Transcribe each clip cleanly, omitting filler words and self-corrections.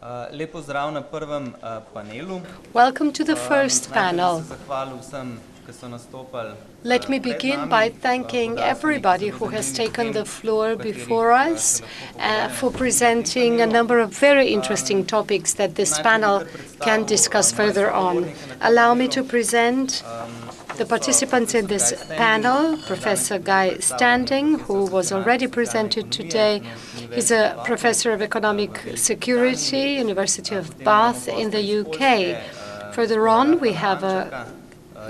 Welcome to the first panel. Let me begin by thanking everybody who has taken the floor before us for presenting a number of very interesting topics that this panel can discuss further on. Allow me to present the participants in this panel: Professor Guy Standing, who was already presented today. He's a professor of economic security, University of Bath in the UK. Further on, we have a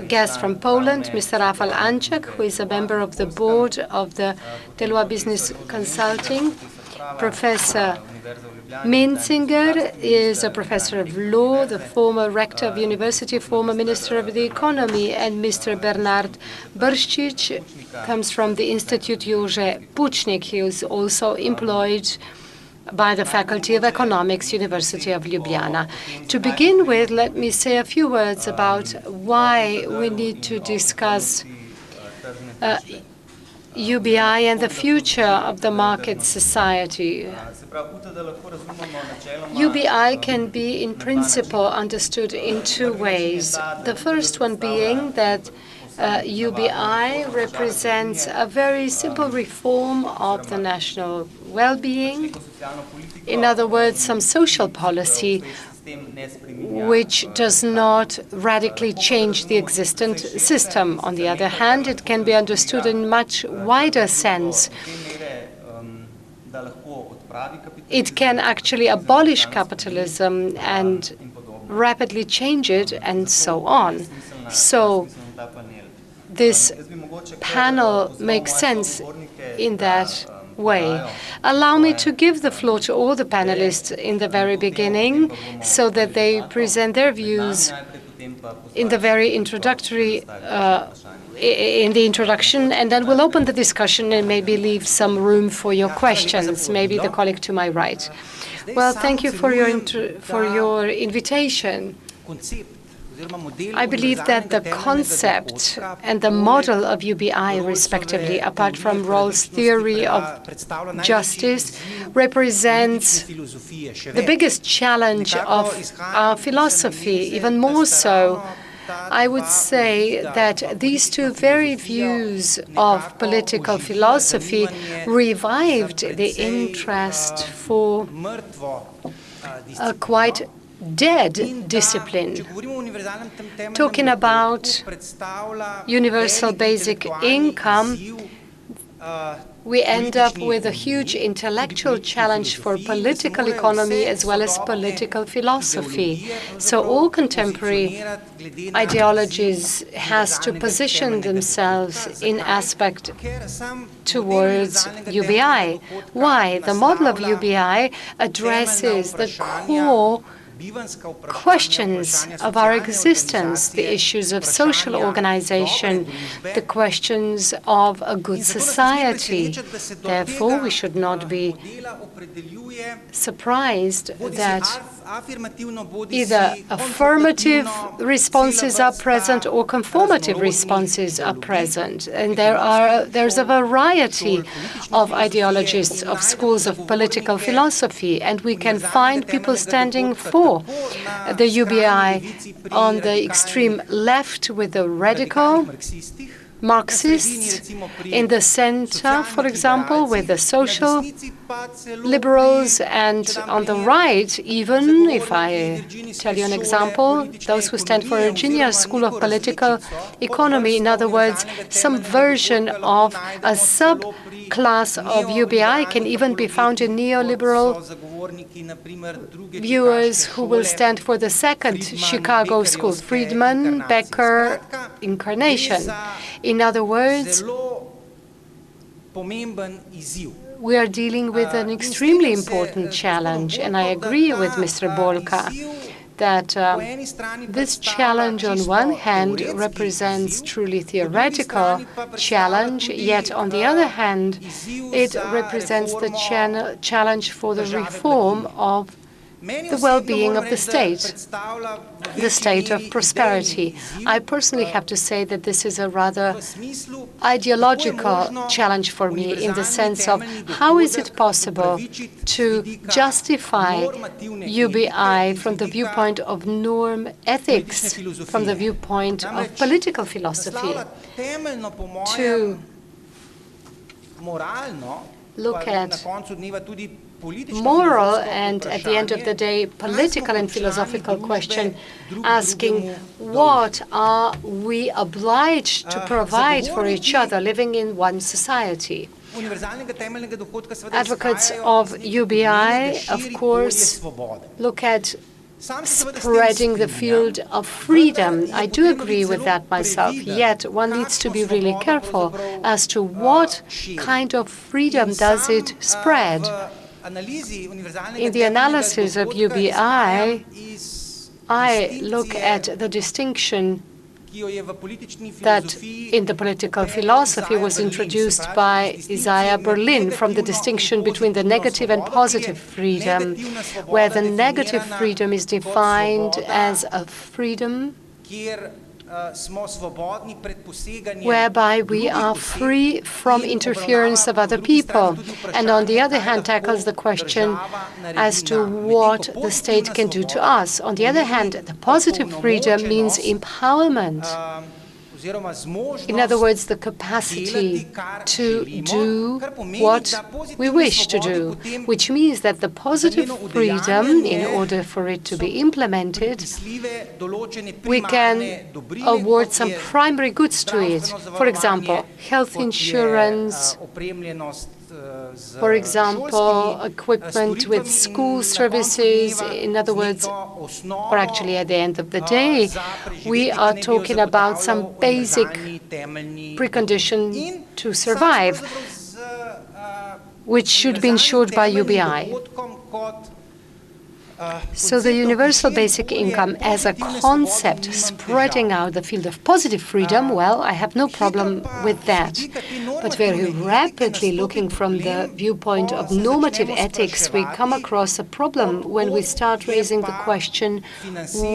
guest from Poland, Mr. Rafal Antczak, who is a member of the board of the Deloitte Business Consulting. Professor Minzinger is a professor of law, the former rector of university, former minister of the economy, and Mr. Bernard Brščic comes from the Institute Jože Pučnik. He is also employed by the Faculty of Economics, University of Ljubljana. To begin with, let me say a few words about why we need to discuss UBI and the future of the market society. UBI can be, in principle, understood in two ways. The first one being that UBI represents a very simple reform of the national well-being. In other words, some social policy which does not radically change the existent system. On the other hand, it can be understood in much wider sense. It can actually abolish capitalism and rapidly change it, and so on. So this panel makes sense in that way. Allow me to give the floor to all the panelists in the very beginning so that they present their views in the very introductory in the introduction, and then we'll open the discussion and maybe leave some room for your questions. Maybe the colleague to my right. Well, thank you for your invitation. I believe that the concept and the model of UBI, respectively, apart from Rawls' theory of justice, represents the biggest challenge of our philosophy. Even more so, I would say that these two very views of political philosophy revived the interest for a quite dead discipline. Talking about universal basic income, we end up with a huge intellectual challenge for political economy as well as political philosophy. So all contemporary ideologies has to position themselves in aspect towards UBI. Why? The model of UBI addresses the core questions of our existence, the issues of social organization, the questions of a good society. Therefore, we should not be surprised that either affirmative responses are present or conformative responses are present. And there's a variety of ideologies, of schools of political philosophy, and we can find people standing for the UBI on the extreme left with the radical Marxists, in the center, for example, with the social liberals, and on the right, even, if I tell you an example, those who stand for Virginia's School of Political Economy. In other words, some version of a subclass of UBI can even be found in neoliberal viewers who will stand for the second Chicago School, Friedman, Becker, Incarnation. In other words, we are dealing with an extremely important challenge, and I agree with Mr. Boljka that this challenge on one hand represents truly theoretical challenge, yet on the other hand, it represents the challenge for the reform of the well-being of the state of prosperity. I personally have to say that this is a rather ideological challenge for me, in the sense of how is it possible to justify UBI from the viewpoint of norm ethics, from the viewpoint of political philosophy, to look at moral and, at the end of the day, political and philosophical question, asking what are we obliged to provide for each other living in one society. Advocates of UBI, of course, look at spreading the field of freedom. I do agree with that myself, yet one needs to be really careful as to what kind of freedom does it spread. In the analysis of UBI, I look at the distinction that in the political philosophy was introduced by Isaiah Berlin, from the distinction between the negative and positive freedom, where the negative freedom is defined as a freedom whereby we are free from interference of other people, and on the other hand tackles the question as to what the state can do to us. On the other hand, the positive freedom means empowerment. In other words, the capacity to do what we wish to do, which means that the positive freedom, in order for it to be implemented, we can award some primary goods to it. For example, health insurance, for example, equipment with school services. In other words, or actually at the end of the day, we are talking about some basic precondition to survive, which should be ensured by UBI. So the universal basic income as a concept spreading out the field of positive freedom, well, I have no problem with that. But very rapidly, looking from the viewpoint of normative ethics, we come across a problem when we start raising the question,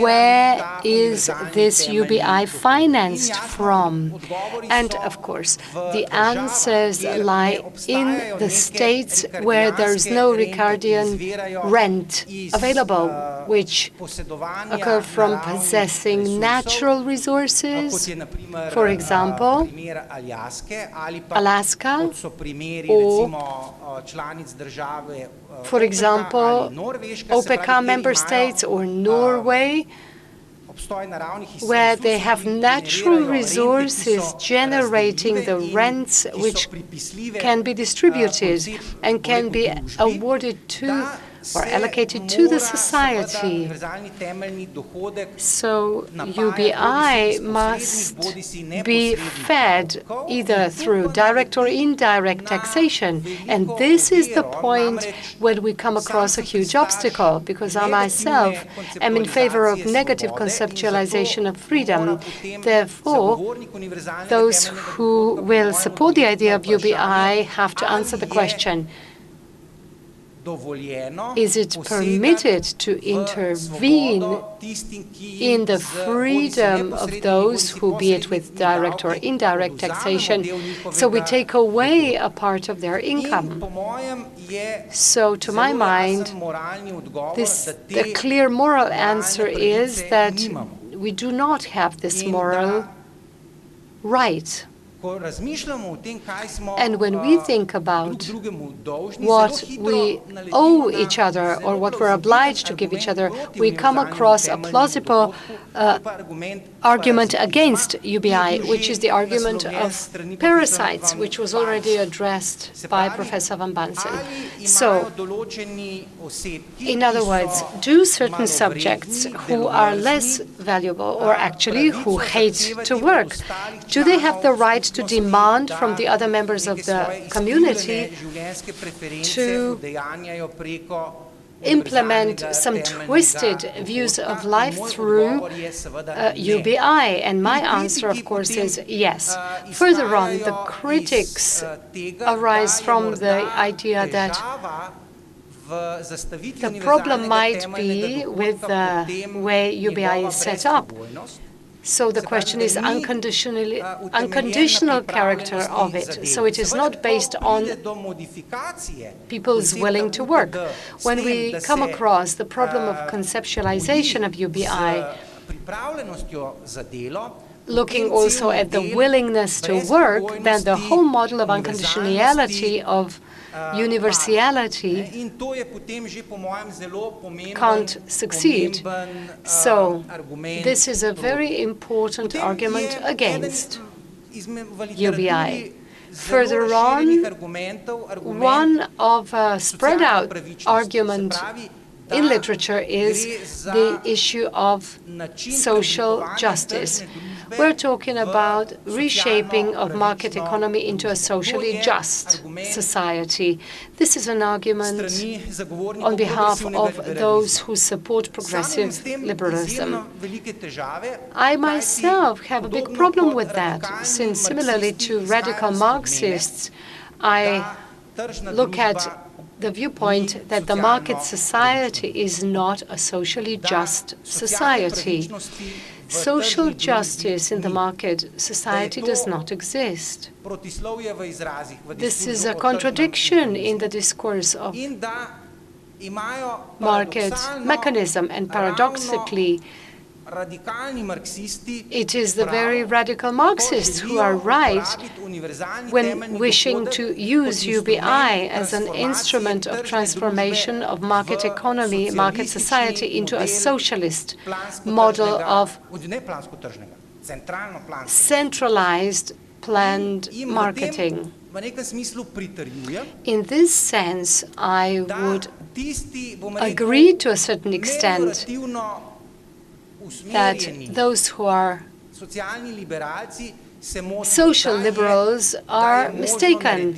where is this UBI financed from? And of course, the answers lie in the states where there is no Ricardian rent available, which occur from possessing natural resources, for example, Alaska, or, for example, OPEC member states or Norway, where they have natural resources generating the rents which can be distributed and can be awarded to or allocated to the society. So UBI must be fed either through direct or indirect taxation. And this is the point when we come across a huge obstacle, because I myself am in favor of negative conceptualization of freedom. Therefore, those who will support the idea of UBI have to answer the question, is it permitted to intervene in the freedom of those who, be it with direct or indirect taxation, so we take away a part of their income? So, to my mind, the clear moral answer is that we do not have this moral right. And when we think about what we owe each other or what we're obliged to give each other, we come across a plausible argument against UBI, which is the argument of parasites, which was already addressed by Professor Van Bansen. So, in other words, do certain subjects who are less valuable, or actually who hate to work, do they have the right to demand from the other members of the community to implement some twisted views of life through UBI? And my answer, of course, is yes. Further on, the critics arise from the idea that The problem might be with the way UBI is set up. So the question is unconditional character of it. So it is not based on people's willing to work. When we come across the problem of conceptualization of UBI, looking also at the willingness to work, then the whole model of unconditionality, of universality, can't succeed. So this is a very important argument against UBI. Further on, one of a spread-out argument in literature is the issue of social justice. We're talking about reshaping of market economy into a socially just society. This is an argument on behalf of those who support progressive liberalism. I myself have a big problem with that, since similarly to radical Marxists, I look at the viewpoint that the market society is not a socially just society. Social justice in the market society does not exist. This is a contradiction in the discourse of market mechanism, and paradoxically, it is the very radical Marxists who are right when wishing to use UBI as an instrument of transformation of market economy, market society, into a socialist model of centralized planned marketing. In this sense, I would agree to a certain extent that those who are social liberals are mistaken,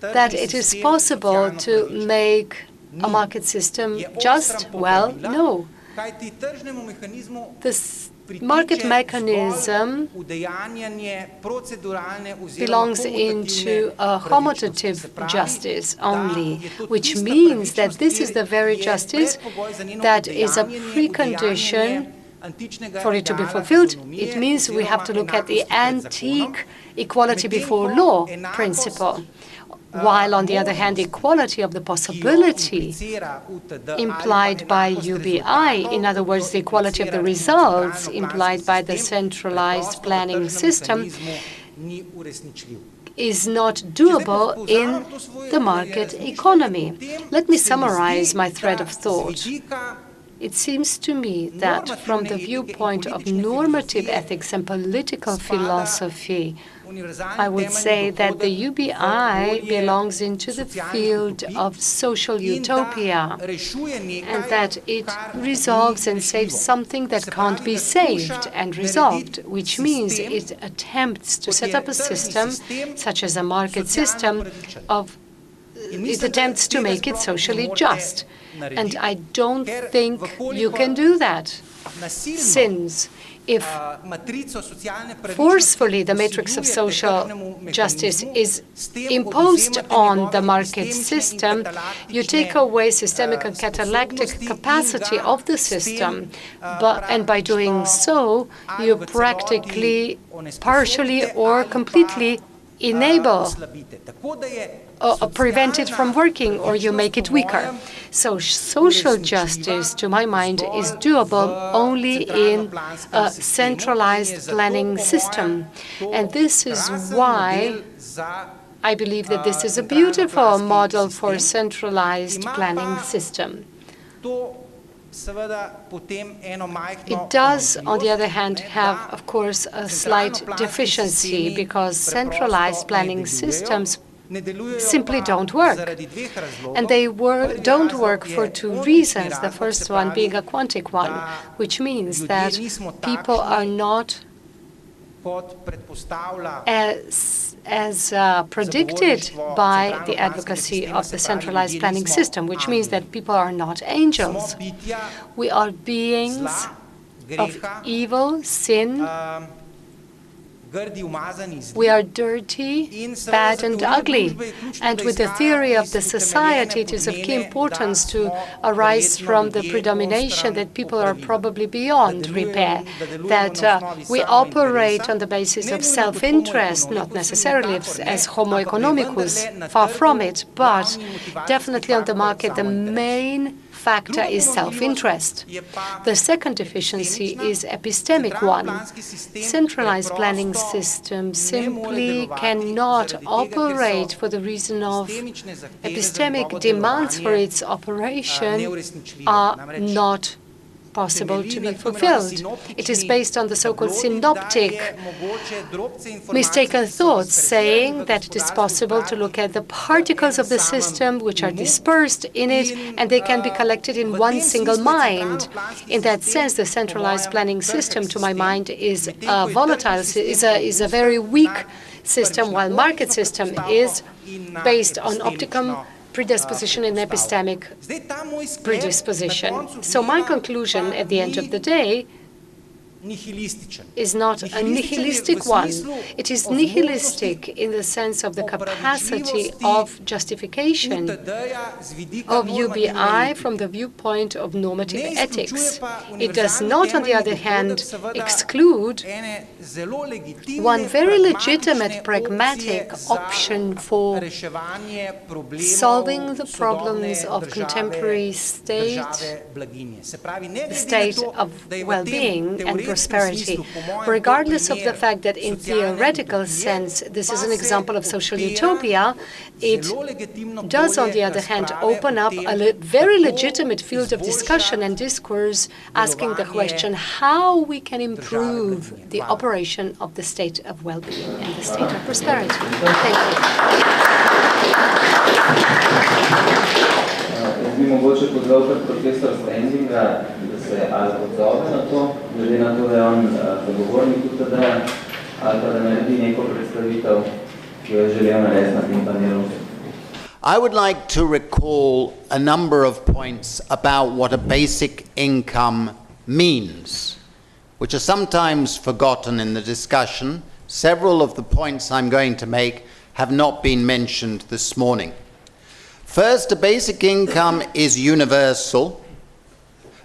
that it is possible to make a market system just. Well, no. This market mechanism belongs into a homotative justice only, which means that this is the very justice that is a precondition for it to be fulfilled. It means we have to look at the antique equality before law principle, while on the other hand, equality of the possibility implied by UBI, in other words, the equality of the results implied by the centralized planning system, is not doable in the market economy. Let me summarize my thread of thought. It seems to me that from the viewpoint of normative ethics and political philosophy, I would say that the UBI belongs into the field of social utopia, and that it resolves and saves something that can't be saved and resolved, which means it attempts to set up a system, such as a market system, it attempts to make it socially just. And I don't think you can do that, since if forcefully the matrix of social justice is imposed on the market system, you take away systemic and catalytic capacity of the system, and by doing so, you practically, partially or completely enable or prevent it from working, or you make it weaker. So social justice, to my mind, is doable only in a centralized planning system. And this is why I believe that this is a beautiful model for a centralized planning system. It does, on the other hand, have, of course, a slight deficiency, because centralized planning systems simply don't work. And they don't work for two reasons, the first one being a quantic one, which means that people are not as predicted by the advocacy of the centralized planning system, which means that people are not angels. We are beings of evil, sin, We are dirty, bad and ugly. And with the theory of the society, it is of key importance to arise from the predomination that people are probably beyond repair, that we operate on the basis of self-interest, not necessarily as homo economicus, far from it, but definitely on the market the main factor is self-interest. The second deficiency is epistemic one. Centralized planning systems simply cannot operate for the reason of epistemic demands for its operation are not possible to be fulfilled. It is based on the so-called synoptic mistaken thoughts, saying that it is possible to look at the particles of the system which are dispersed in it, and they can be collected in one single mind. In that sense, the centralized planning system, to my mind, is volatile, is a very weak system, while market system is based on optimum predisposition and epistemic predisposition. So my conclusion at the end of the day is not a nihilistic one. It is nihilistic in the sense of the capacity of justification of UBI from the viewpoint of normative ethics. It does not, on the other hand, exclude one very legitimate pragmatic option for solving the problems of contemporary state of well-being and prosperity, regardless of the fact that in theoretical sense this is an example of social utopia. It does, on the other hand, open up a very legitimate field of discussion and discourse, asking the question how we can improve the operation of the state of well-being and the state of prosperity. Thank you. Se ali odzove na to, glede na to, da je on zagovornik UTD-ja, ali pa da naredi neko predstavitev, ki jo je želel narediti na tem panelu. I would like to recall a number of points about what a basic income means, which are sometimes forgotten in the discussion. Several of the points I'm going to make have not been mentioned this morning. First, a basic income is universal,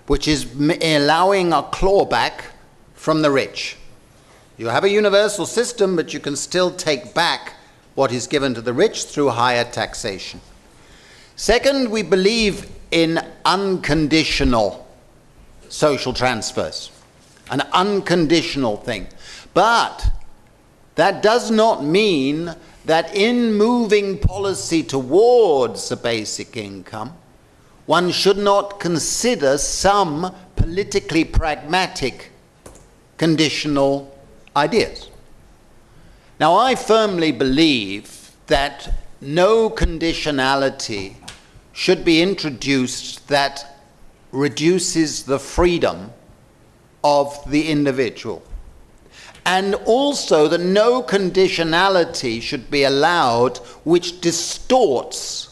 which is allowing a clawback from the rich. You have a universal system, but you can still take back what is given to the rich through higher taxation. Second, we believe in unconditional social transfers, an unconditional thing. But that does not mean that in moving policy towards a basic income, one should not consider some politically pragmatic conditional ideas. Now, I firmly believe that no conditionality should be introduced that reduces the freedom of the individual. And also that no conditionality should be allowed which distorts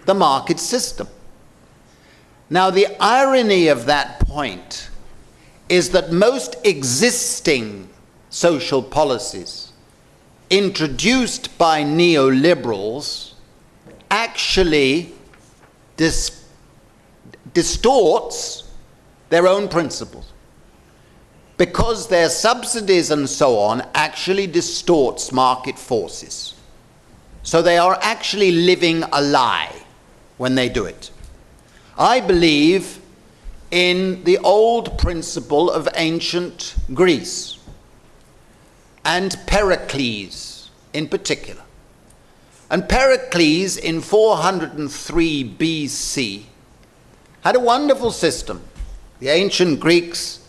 the market system. Now, the irony of that point is that most existing social policies introduced by neoliberals actually distorts their own principles, because their subsidies and so on actually distorts market forces. So they are actually living a lie when they do it. I believe in the old principle of ancient Greece, and Pericles in particular. And Pericles in 403 BC had a wonderful system. The ancient Greeks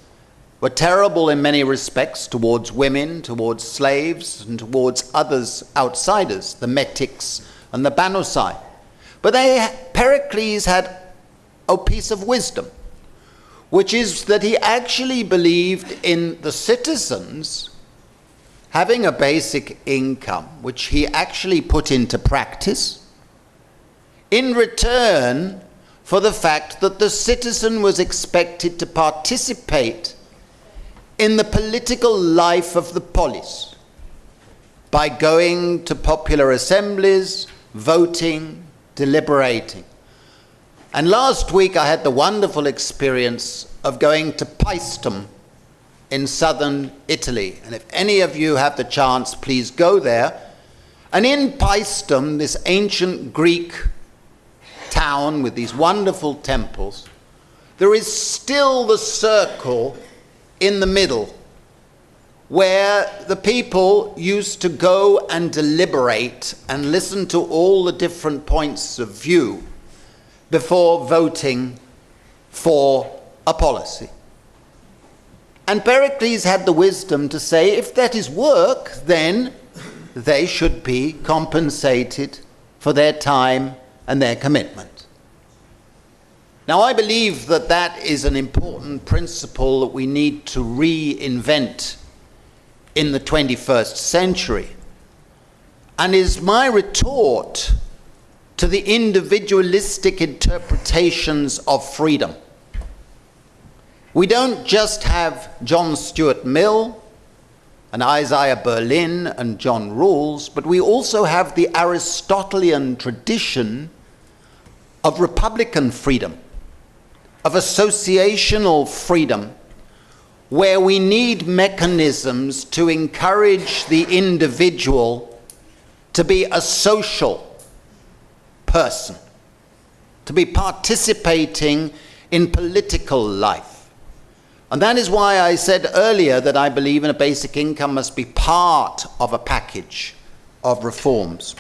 were terrible in many respects towards women, towards slaves, and towards others, outsiders, the Metics and the Banusai. But Pericles had a piece of wisdom, which is that he actually believed in the citizens having a basic income, which he actually put into practice, in return for the fact that the citizen was expected to participate in the political life of the polis. by going to popular assemblies, voting, deliberating. And last week I had the wonderful experience of going to Paestum in southern Italy. And if any of you have the chance, please go there. And in Paestum, this ancient Greek town with these wonderful temples, there is still the circle in the middle where the people used to go and deliberate and listen to all the different points of view before voting for a policy. And Pericles had the wisdom to say, if that is work, then they should be compensated for their time and their commitment. Now, I believe that that is an important principle that we need to reinvent in the 21st century, and is my retort to the individualistic interpretations of freedom. We don't just have John Stuart Mill and Isaiah Berlin and John Rawls, but we also have the Aristotelian tradition of republican freedom, of associational freedom, where we need mechanisms to encourage the individual to be a social person, to be participating in political life. And that is why I said earlier that I believe in a basic income must be part of a package of reforms.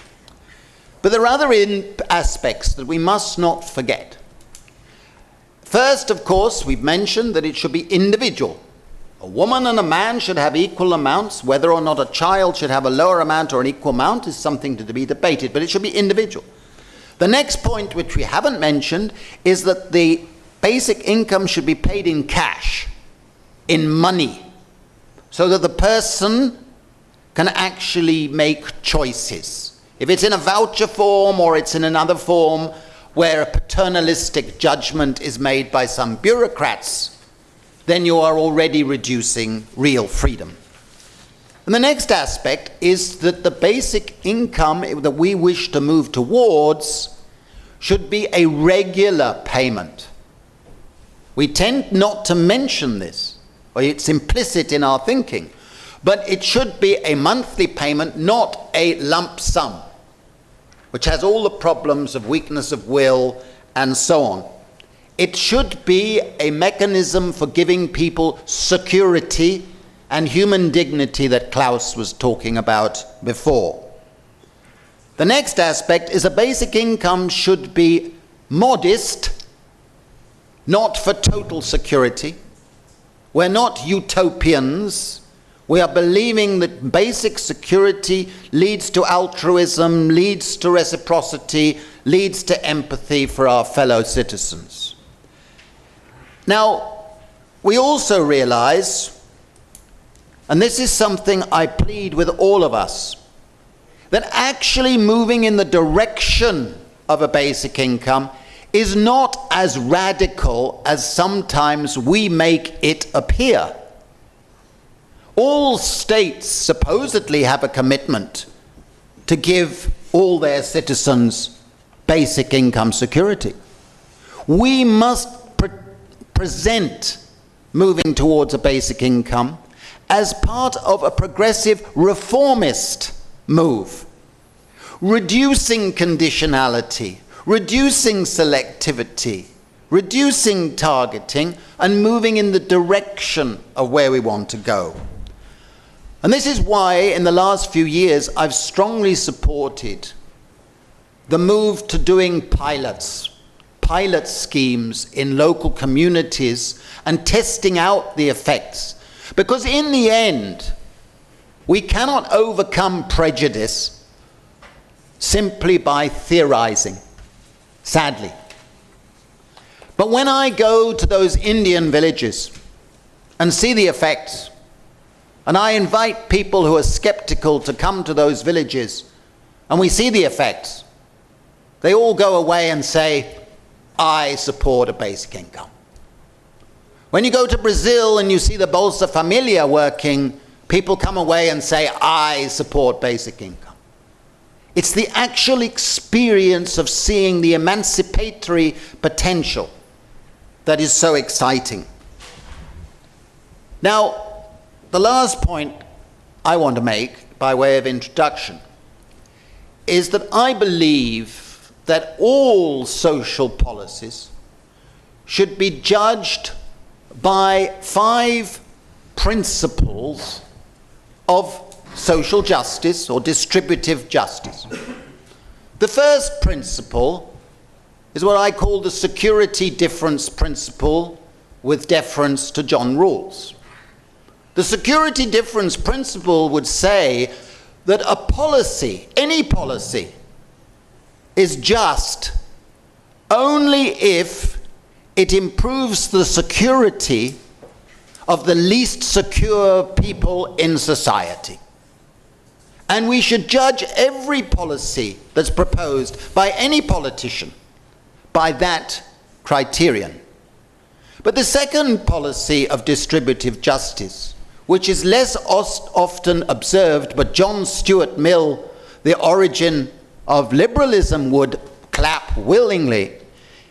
But there are other aspects that we must not forget. First, of course, we've mentioned that it should be individual. A woman and a man should have equal amounts. Whether or not a child should have a lower amount or an equal amount is something to be debated, but it should be individual. The next point, which we haven't mentioned, is that the basic income should be paid in cash, in money, so that the person can actually make choices. If it's in a voucher form or it's in another form where a paternalistic judgment is made by some bureaucrats, then you are already reducing real freedom. And the next aspect is that the basic income that we wish to move towards should be a regular payment. We tend not to mention this, or it's implicit in our thinking, but it should be a monthly payment, not a lump sum, which has all the problems of weakness of will and so on. It should be a mechanism for giving people security and human dignity that Klaus was talking about before. The next aspect is a basic income should be modest, not for total security. We're not utopians. We are believing that basic security leads to altruism, leads to reciprocity, leads to empathy for our fellow citizens. Now, we also realize, and this is something I plead with all of us, that actually moving in the direction of a basic income is not as radical as sometimes we make it appear. All states supposedly have a commitment to give all their citizens basic income security. We must present moving towards a basic income as part of a progressive reformist move, reducing conditionality, reducing selectivity, reducing targeting, and moving in the direction of where we want to go. And this is why in the last few years I've strongly supported the move to doing pilot schemes in local communities and testing out the effects. Because in the end, we cannot overcome prejudice simply by theorizing, sadly. But when I go to those Indian villages and see the effects, and I invite people who are skeptical to come to those villages, and we see the effects, they all go away and say, I support a basic income. When you go to Brazil and you see the Bolsa Familia working, people come away and say, I support basic income. It's the actual experience of seeing the emancipatory potential that is so exciting. Now, the last point I want to make, by way of introduction, is that I believe that all social policies should be judged by 5 principles of social justice or distributive justice. The first principle is what I call the security difference principle with deference to John Rawls. The security difference principle would say that a policy, any policy, is just only if it improves the security of the least secure people in society. And we should judge every policy that's proposed by any politician by that criterion. But the second policy of distributive justice, which is less often observed, but John Stuart Mill, the origin of liberalism, would clap willingly,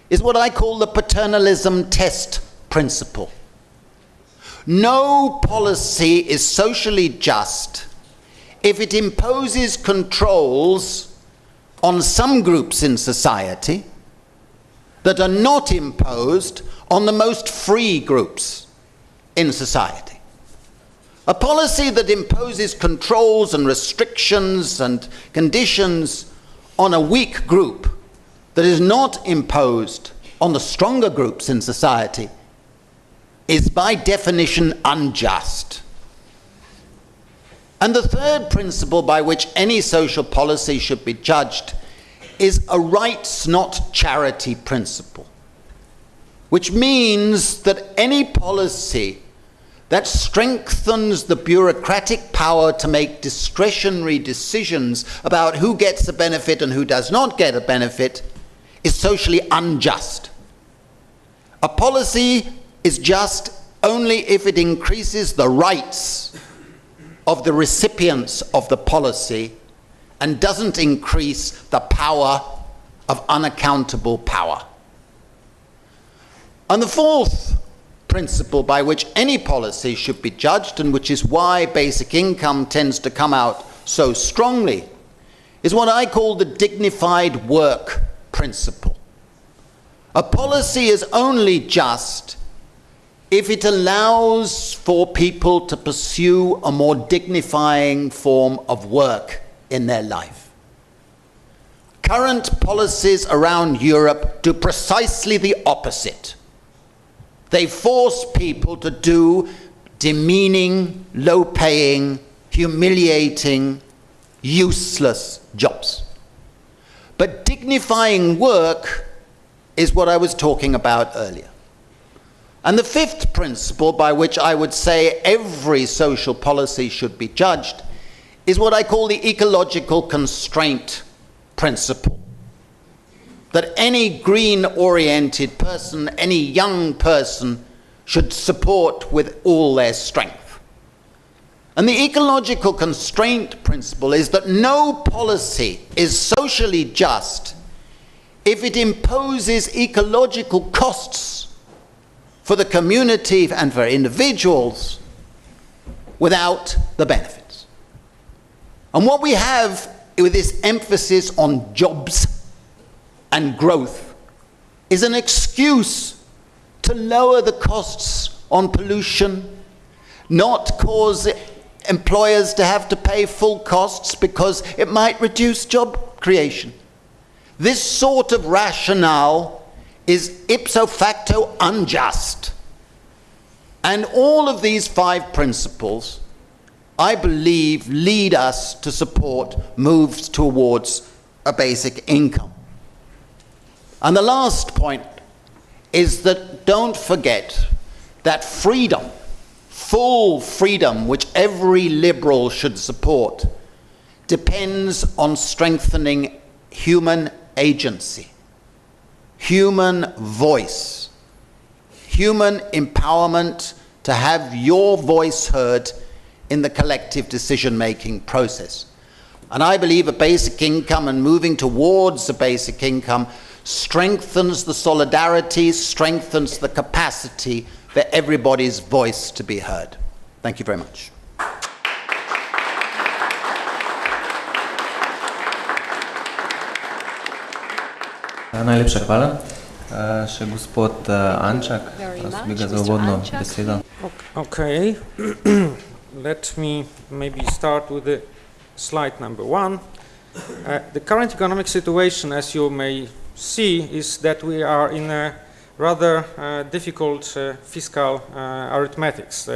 is what I call the paternalism test principle. No policy is socially just if it imposes controls on some groups in society that are not imposed on the most free groups in society. A policy that imposes controls and restrictions and conditions on a weak group that is not imposed on the stronger groups in society is by definition unjust. And the third principle by which any social policy should be judged is a rights not charity principle, which means that any policy that strengthens the bureaucratic power to make discretionary decisions about who gets a benefit and who does not get a benefit is socially unjust. A policy is just only if it increases the rights of the recipients of the policy and doesn't increase the power of unaccountable power. And the fourth principle by which any policy should be judged, and which is why basic income tends to come out so strongly, is what I call the dignified work principle. A policy is only just if it allows for people to pursue a more dignifying form of work in their life. Current policies around Europe do precisely the opposite. They force people to do demeaning, low-paying, humiliating, useless jobs. But dignifying work is what I was talking about earlier. And the fifth principle by which I would say every social policy should be judged is what I call the ecological constraint principle. That any green-oriented person, any young person, should support with all their strength. And the ecological constraint principle is that no policy is socially just if it imposes ecological costs for the community and for individuals without the benefits. And what we have with this emphasis on jobs and growth is an excuse to lower the costs on pollution, not cause employers to have to pay full costs because it might reduce job creation. This sort of rationale is ipso facto unjust. And all of these 5 principles, I believe, lead us to support moves towards a basic income. And the last point is that don't forget that freedom, full freedom, which every liberal should support, depends on strengthening human agency, human voice, human empowerment to have your voice heard in the collective decision-making process. And I believe a basic income and moving towards a basic income strengthens the solidarity, strengthens the capacity for everybody's voice to be heard. Thank you very much. Najlepša hvala. Še gospod Antczak, prosim bi ga za uvodno besedo. Okay, let me maybe start with the slide number 1. The current economic situation, as you may see, is that we are in a rather difficult fiscal arithmetics.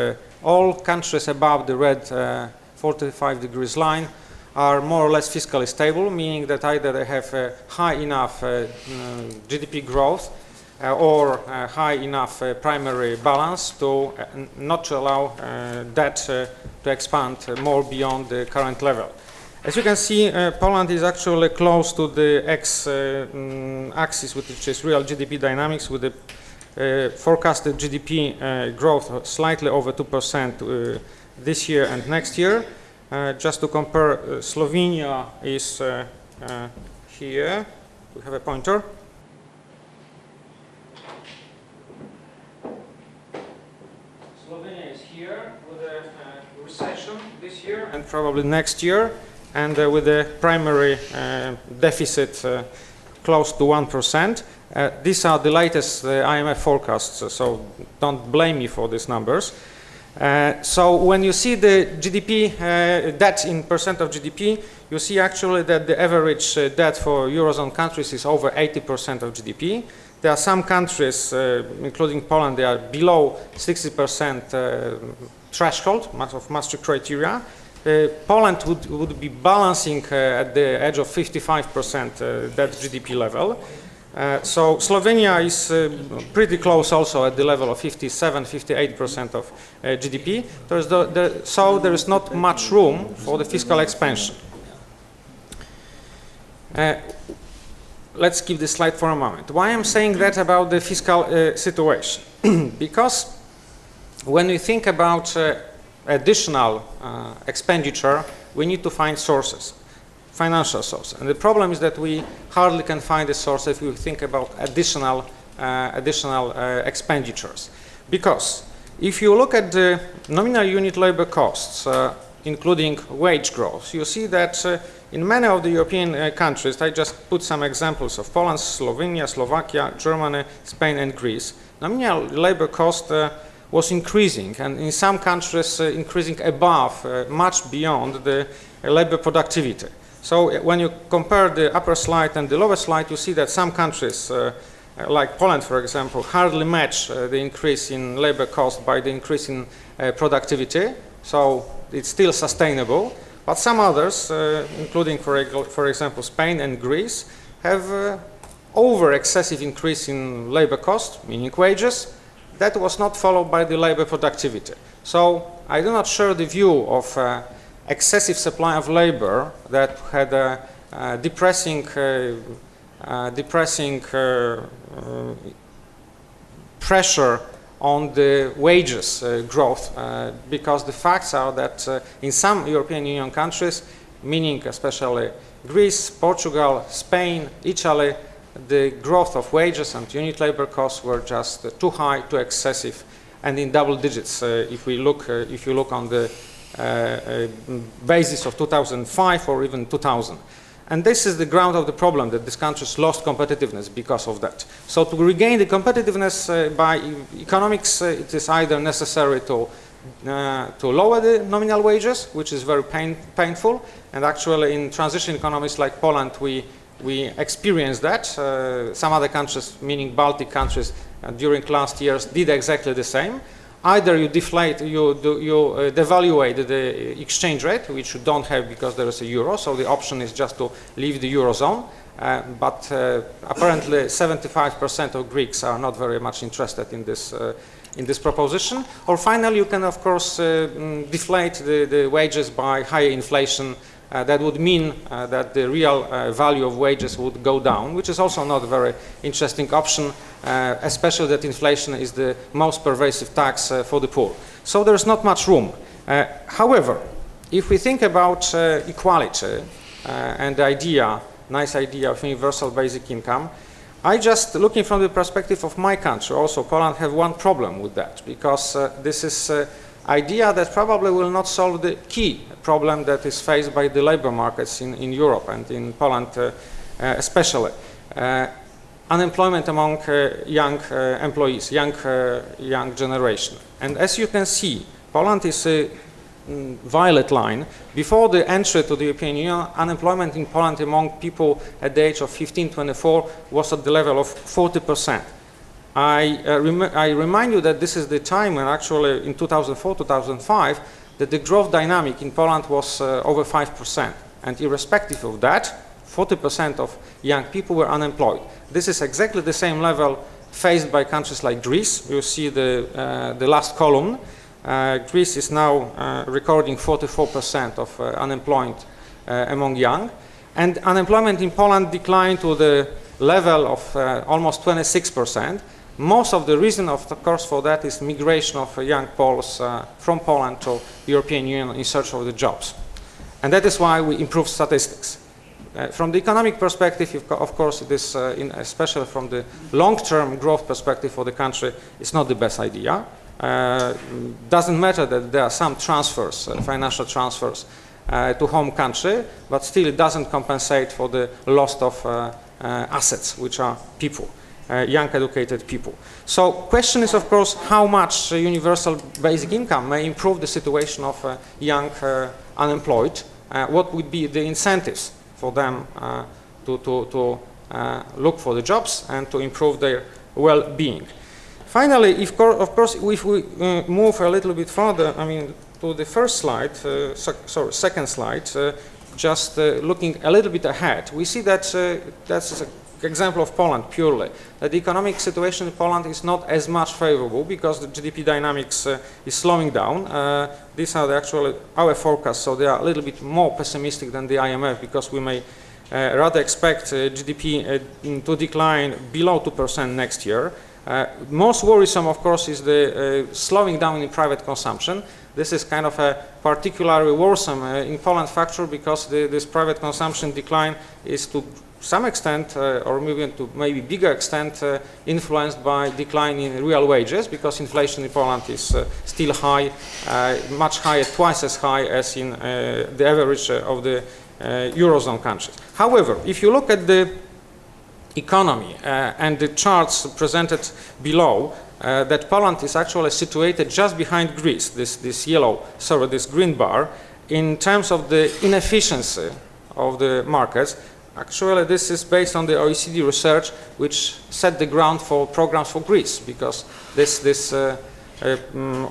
All countries above the red 45 degrees line are more or less fiscally stable, meaning that either they have high enough GDP growth or high enough primary balance to not to allow debt to expand more beyond the current level. As you can see, Poland is actually close to the x-axis, which is real GDP dynamics, with the forecasted GDP growth slightly over 2% this year and next year. Just to compare, Slovenia is here. We have a pointer. Slovenia is here with a recession this year and probably next year, and with a primary deficit close to 1%. These are the latest IMF forecasts, so don't blame me for these numbers. So when you see the GDP debt in percent of GDP, you see actually that the average debt for Eurozone countries is over 80% of GDP. There are some countries, including Poland, they are below 60% threshold of Maastricht criteria. Poland would be balancing at the edge of 55% debt GDP level. So Slovenia is pretty close also at the level of 57–58% of GDP. So there is not much room for the fiscal expansion. Let's keep this slide for a moment. Why I'm saying that about the fiscal situation? Because when we think about additional expenditure, we need to find sources. Financial source. And the problem is that we hardly can find a source if we think about additional expenditures. Because if you look at the nominal unit labor costs, including wage growth, you see that in many of the European countries, I just put some examples of Poland, Slovenia, Slovakia, Germany, Spain and Greece, nominal labor cost was increasing, and in some countries increasing above, much beyond the labor productivity. So when you compare the upper slide and the lower slide, you see that some countries, like Poland, for example, hardly match the increase in labor cost by the increase in productivity. So it's still sustainable. But some others, including, for example, Spain and Greece, have over excessive increase in labor cost, meaning wages, that was not followed by the labor productivity. So I do not share the view of excessive supply of labor that had a depressing pressure on the wages growth, because the facts are that in some European Union countries, meaning especially Greece, Portugal, Spain, Italy, the growth of wages and unit labor costs were just too high, too excessive, and in double digits if you look on the basis of 2005 or even 2000. And this is the ground of the problem, that these countries lost competitiveness because of that. So to regain the competitiveness by economics, it is either necessary to lower the nominal wages, which is very painful, and actually in transition economies like Poland we experienced that. Some other countries, meaning Baltic countries, during last years did exactly the same. Either you deflate, you devaluate the exchange rate, which you don't have because there is a euro, so the option is just to leave the eurozone. But apparently 75% of Greeks are not very much interested in this proposition. Or finally, you can of course deflate the wages by higher inflation. That would mean that the real value of wages would go down, which is also not a very interesting option, especially that inflation is the most pervasive tax for the poor. So there's not much room. However, if we think about equality and the idea, nice idea of universal basic income, I just, looking from the perspective of my country, also Poland, have one problem with that, because this is idea that probably will not solve the key problem that is faced by the labor markets in Europe and in Poland especially. Unemployment among young employees, young generation. And as you can see, Poland is a violet line. Before the entry to the European Union, unemployment in Poland among people at the age of 15-24 was at the level of 40%. I remind you that this is the time when actually in 2004-2005 that the growth dynamic in Poland was over 5%. And irrespective of that, 40% of young people were unemployed. This is exactly the same level faced by countries like Greece. You see the last column. Greece is now recording 44% of unemployed among young. And unemployment in Poland declined to the level of almost 26%. Most of the reason, of course, for that is migration of young Poles from Poland to the European Union in search of the jobs. And that is why we improve statistics. From the economic perspective, of course, it is, especially from the long-term growth perspective for the country, it's not the best idea. Doesn't matter that there are some transfers, financial transfers to home country, but still it doesn't compensate for the loss of assets, which are people, young educated people. So question is, of course, how much universal basic income may improve the situation of young unemployed? What would be the incentives for them to look for the jobs and to improve their well-being? Finally, of course, if we move a little bit further, I mean, to the first slide, second slide, just looking a little bit ahead, we see that that's an example of Poland purely. That the economic situation in Poland is not as much favorable because the GDP dynamics is slowing down. These are actually our forecasts, so they are a little bit more pessimistic than the IMF because we may rather expect GDP to decline below 2% next year. Most worrisome, of course, is the slowing down in private consumption. This is kind of a particularly worrisome in Poland factor because this private consumption decline is to some extent, or maybe bigger extent, influenced by decline in real wages because inflation in Poland is still high, much higher, twice as high as in the average of the Eurozone countries. However, if you look at the economy and the charts presented below, that Poland is actually situated just behind Greece, this green bar, in terms of the inefficiency of the markets. Actually, this is based on the OECD research, which set the ground for programs for Greece, because this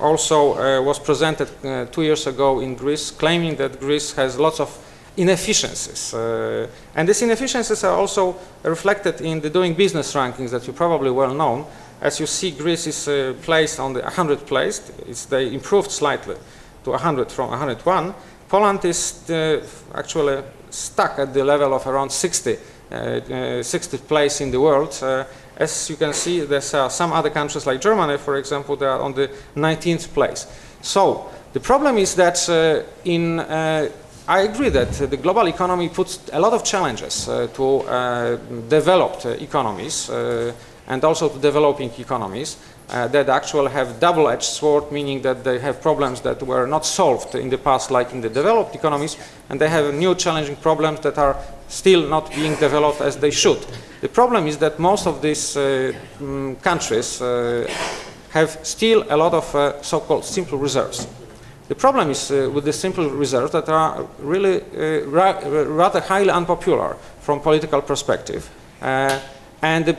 also was presented 2 years ago in Greece, claiming that Greece has lots of inefficiencies. And these inefficiencies are also reflected in the Doing Business rankings that you probably well know. As you see, Greece is placed on the 100th place. They improved slightly to 100 from 101. Poland is actually stuck at the level of around 60th place in the world. As you can see, there's some other countries like Germany, for example, they are on the 19th place. So the problem is that I agree that the global economy puts a lot of challenges to developed economies and also to developing economies that actually have double-edged sword, meaning that they have problems that were not solved in the past like in the developed economies, and they have new challenging problems that are still not being developed as they should. The problem is that most of these countries have still a lot of so-called simple reserves. The problem is with the simple reserves that are really rather highly unpopular from political perspective. And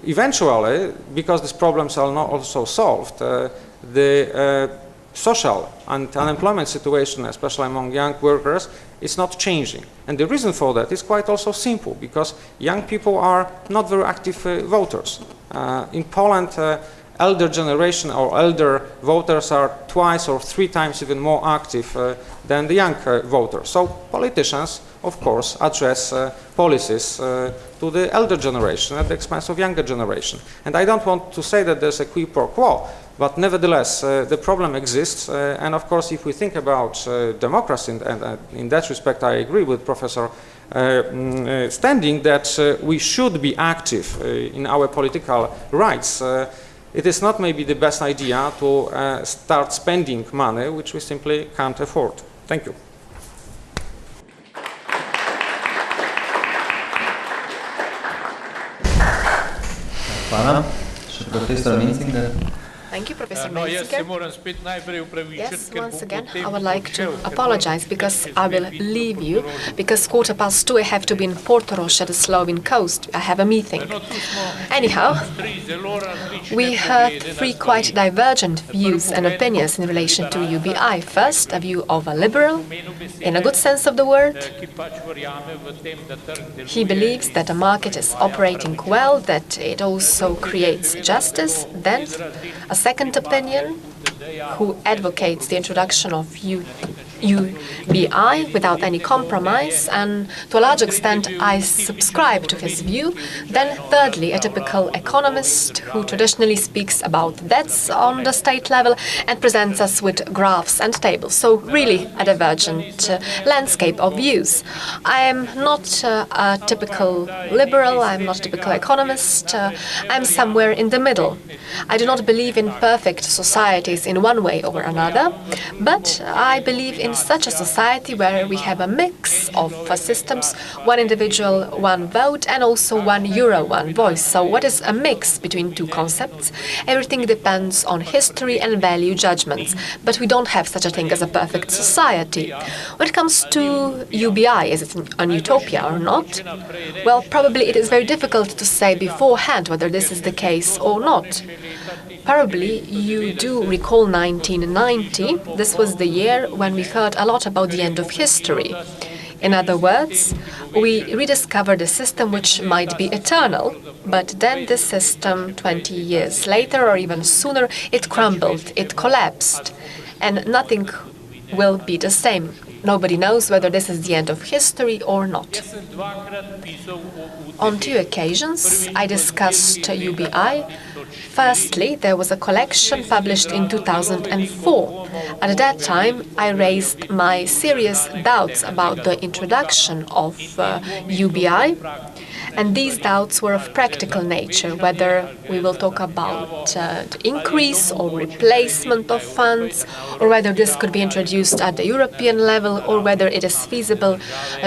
eventually, because these problems are not also solved, the social and unemployment situation, especially among young workers, is not changing. And the reason for that is quite also simple, because young people are not very active voters. In Poland, elder generation or elder voters are twice or 3 times even more active than the young voters. So politicians, of course, address policies to the elder generation at the expense of younger generation. And I don't want to say that there's a quid pro quo, But nevertheless, the problem exists, and of course, if we think about democracy, and in that respect, I agree with Professor Standing that we should be active in our political rights. It is not maybe the best idea to start spending money which we simply can't afford. Thank you. Hvala. Še profesor Mencinger. Thank you, Professor Mencinger. Yes, once again, I would like to apologize because I will leave you, because 2:15 I have to be in Portorož at the Slovene coast. I have a meeting. Anyhow, we heard three quite divergent views and opinions in relation to UBI. First, a view of a liberal, in a good sense of the word. He believes that the market is operating well, that it also creates justice. Then, a second opinion, who advocates the introduction of UBI without any compromise, and to a large extent I subscribe to his view. Then thirdly, a typical economist who traditionally speaks about debts on the state level and presents us with graphs and tables. So really a divergent landscape of views. I am not a typical liberal, I'm not a typical economist, I'm somewhere in the middle. I do not believe in perfect societies in one way or another, but I believe in such a society where we have a mix of systems, one individual, one vote, and also one euro, one voice. So what is a mix between two concepts? Everything depends on history and value judgments, but we don't have such a thing as a perfect society. When it comes to UBI, is it an utopia or not? Well, probably it is very difficult to say beforehand whether this is the case or not. Probably you do recall 1990. This was the year when we heard a lot about the end of history. In other words, we rediscovered a system which might be eternal, but then this system 20 years later or even sooner, it crumbled, it collapsed, and nothing will be the same. Nobody knows whether this is the end of history or not. On two occasions, I discussed UBI. Firstly, there was a collection published in 2004. At that time, I raised my serious doubts about the introduction of UBI. And these doubts were of practical nature, whether we will talk about the increase or replacement of funds, or whether this could be introduced at the European level, or whether it is feasible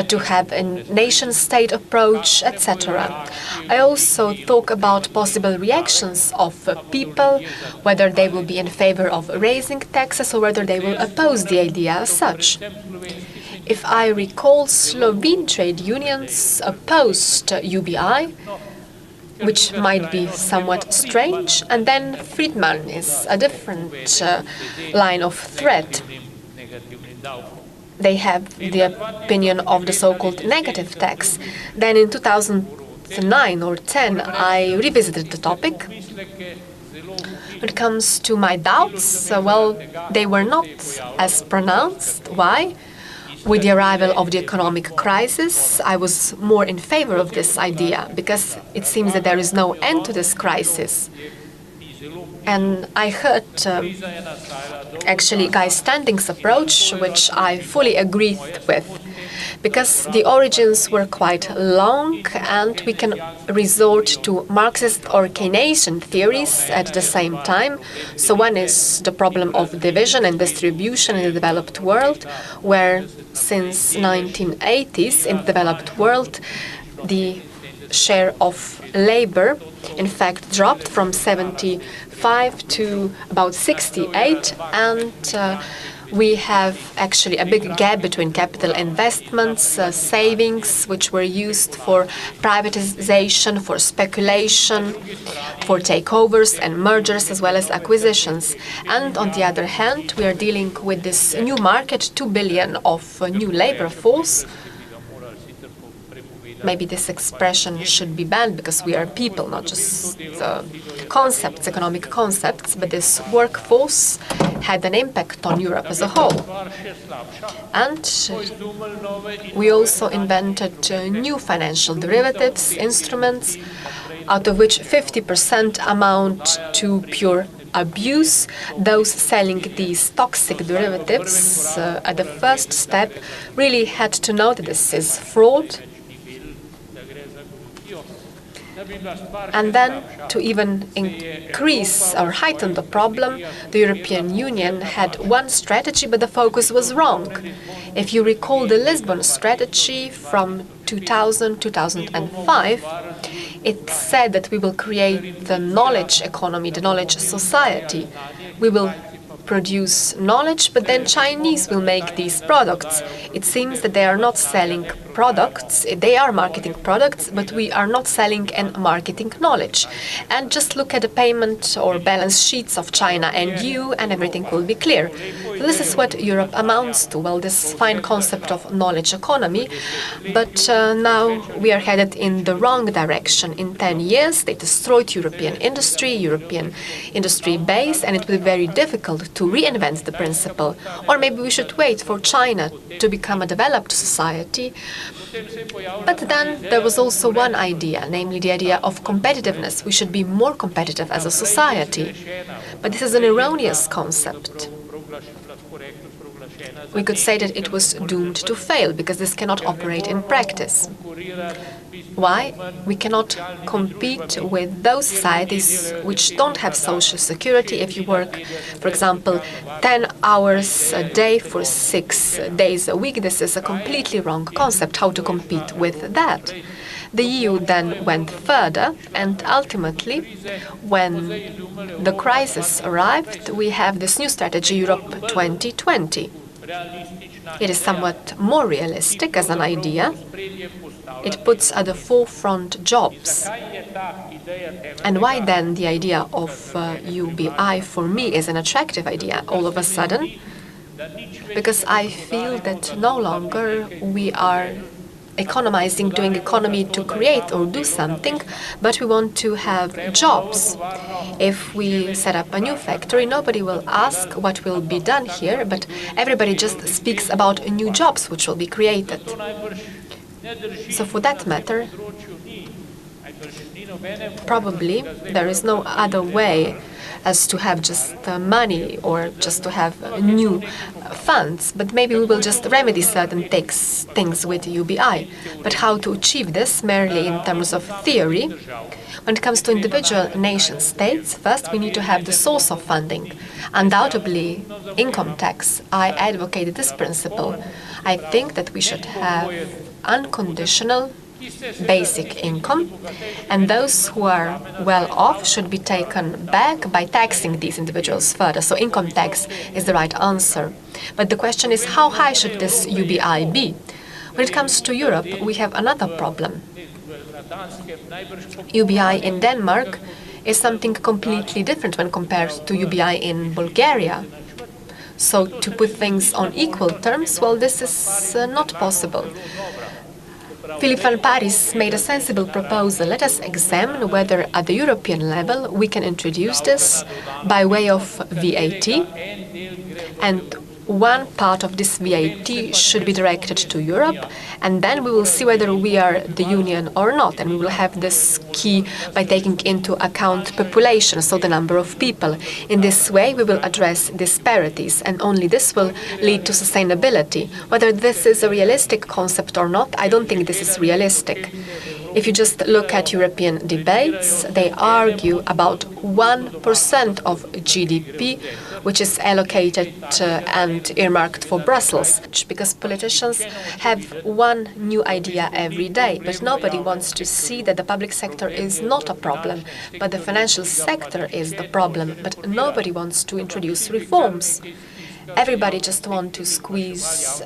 to have a nation-state approach, etc. I also talk about possible reactions of people, whether they will be in favor of raising taxes or whether they will oppose the idea as such. If I recall, Slovene trade unions opposed UBI, which might be somewhat strange, and then Friedman is a different line of threat. They have the opinion of the so-called negative tax. Then in 2009 or 10, I revisited the topic. When it comes to my doubts, well, they were not as pronounced. Why? With the arrival of the economic crisis, I was more in favor of this idea, because it seems that there is no end to this crisis. And I heard actually Guy Standing's approach, which I fully agreed with, because the origins were quite long and we can resort to Marxist or Keynesian theories at the same time. So one is the problem of division and distribution in the developed world, where since 1980s in the developed world the share of labor in fact dropped from 75 to about 68, and we have actually a big gap between capital investments, savings, which were used for privatization, for speculation, for takeovers and mergers, as well as acquisitions. And on the other hand, we are dealing with this new market, 2 billion of new labor force. Maybe this expression should be banned because we are people, not just concepts, economic concepts, but this workforce had an impact on Europe as a whole. And we also invented new financial derivatives, instruments, out of which 50% amount to pure abuse those selling these toxic derivatives at the first step really had to know that this is fraud. And then, to even increase or heighten the problem, the European Union had one strategy, but the focus was wrong. If you recall the Lisbon strategy from 2000-2005, it said that we will create the knowledge economy, the knowledge society. We will produce knowledge, but then Chinese will make these products. It seems that they are not selling products, they are marketing products, but we are not selling and marketing knowledge. And just look at the payment or balance sheets of China and you, and everything will be clear. So this is what Europe amounts to, well, this fine concept of knowledge economy, but now we are headed in the wrong direction. In 10 years, they destroyed European industry base, and it will be very difficult to reinvent the principle. Or maybe we should wait for China to become a developed society. But then there was also one idea, namely the idea of competitiveness. We should be more competitive as a society. But this is an erroneous concept. We could say that it was doomed to fail because this cannot operate in practice. Why? We cannot compete with those societies which don't have social security. If you work, for example, 10 hours a day for 6 days a week, this is a completely wrong concept. How to compete with that? The EU then went further, and ultimately, when the crisis arrived, we have this new strategy, Europe 2020. It is somewhat more realistic as an idea. It puts at the forefront jobs. And why then the idea of UBI for me is an attractive idea all of a sudden? Because I feel that no longer we are economizing, doing economy to create or do something, but we want to have jobs. If we set up a new factory, nobody will ask what will be done here, but everybody just speaks about new jobs which will be created. So for that matter, probably there is no other way as to have just money or just to have new funds, but maybe we will just remedy certain things with UBI. But how to achieve this merely in terms of theory? When it comes to individual nation states, first we need to have the source of funding. Undoubtedly, income tax. I advocated this principle. I think that we should have unconditional basic income, and those who are well off should be taken back by taxing these individuals further. So income tax is the right answer. But the question is, how high should this UBI be? When it comes to Europe, we have another problem. UBI in Denmark is something completely different when compared to UBI in Bulgaria. So to put things on equal terms, well, this is not possible. Philip van Parijs made a sensible proposal. Let us examine whether at the European level we can introduce this by way of VAT, and one part of this VAT should be directed to Europe, and then we will see whether we are the Union or not, and we will have this key by taking into account population, so the number of people. In this way, we will address disparities, and only this will lead to sustainability. Whether this is a realistic concept or not, I don't think this is realistic. If you just look at European debates, they argue about 1% of GDP, which is allocated and earmarked for Brussels, because politicians have one new idea every day, but nobody wants to see that the public sector is not a problem, but the financial sector is the problem, but nobody wants to introduce reforms. Everybody just wants to squeeze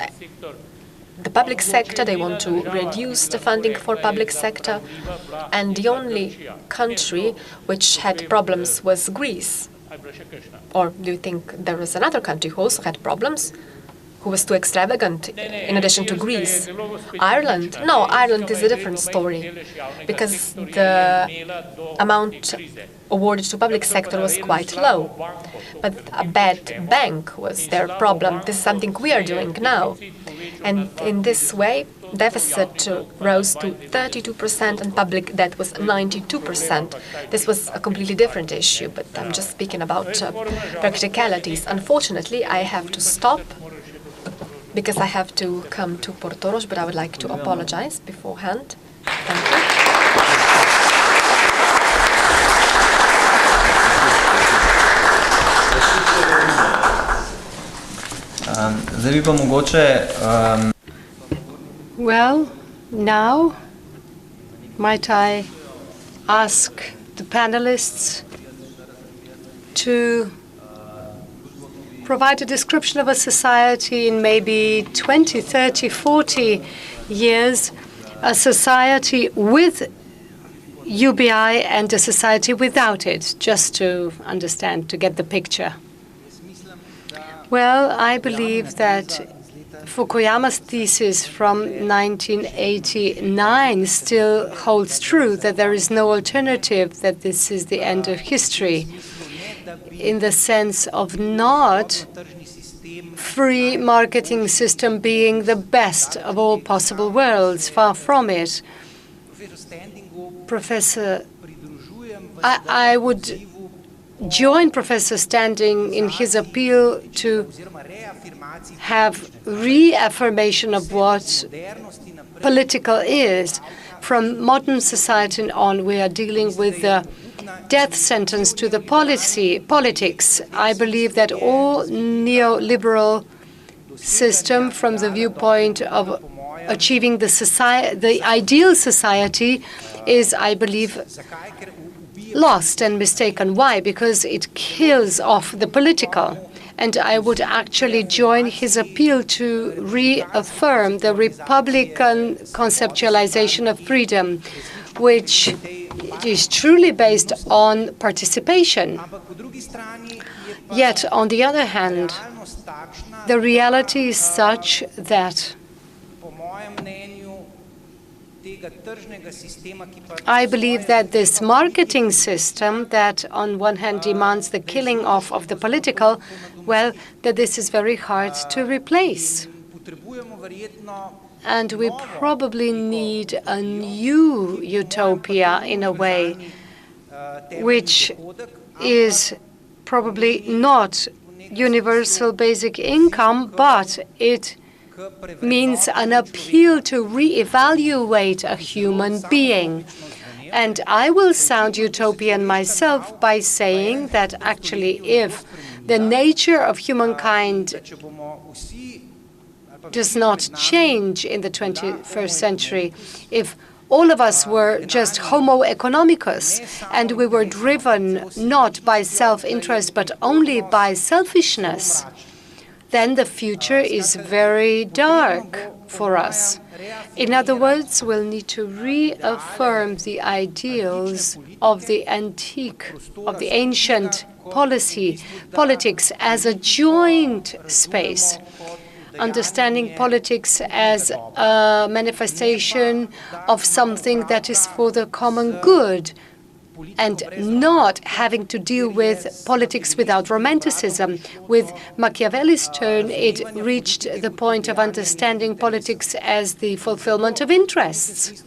the public sector, they want to reduce the funding for public sector, and the only country which had problems was Greece. Or do you think there was another country who also had problems, who was too extravagant in addition to Greece? Ireland? No, Ireland is a different story, because the amount awarded to public sector was quite low. But a bad bank was their problem. This is something we are doing now. And in this way, deficit rose to 32% and public debt was 92%. This was a completely different issue, but I'm just speaking about practicalities. Unfortunately, I have to stop because I have to come to Portorož, but I would like to apologize beforehand. Thank you. Zdaj bi pa mogoče Well, now might I ask the panelists to provide a description of a society in maybe 20, 30, 40 years, a society with UBI and a society without it, just to understand, to get the picture. Well, I believe that Fukuyama's thesis from 1989 still holds true, that there is no alternative, that this is the end of history, in the sense of not free marketing system being the best of all possible worlds, far from it. Professor, I would join Professor Standing in his appeal to have reaffirmation of what political is. From modern society on, we are dealing with the death sentence to the politics. I believe that all neoliberal system, from the viewpoint of achieving the ideal society, is, I believe, lost and mistaken. Why? Because it kills off the political. And I would actually join his appeal to reaffirm the Republican conceptualization of freedom, which is truly based on participation. Yet, on the other hand, the reality is such that I believe that this marketing system that on one hand demands the killing off of the political, well, that this is very hard to replace. And we probably need a new utopia in a way, which is probably not universal basic income, but it means an appeal to reevaluate a human being. And I will sound utopian myself by saying that actually if the nature of humankind does not change in the 21st century, if all of us were just homo economicus and we were driven not by self-interest but only by selfishness, then the future is very dark for us. In other words, we'll need to reaffirm the ideals of the antique, of the ancient politics as a joint space, understanding politics as a manifestation of something that is for the common good, and not having to deal with politics without romanticism. With Machiavelli's turn, it reached the point of understanding politics as the fulfillment of interests.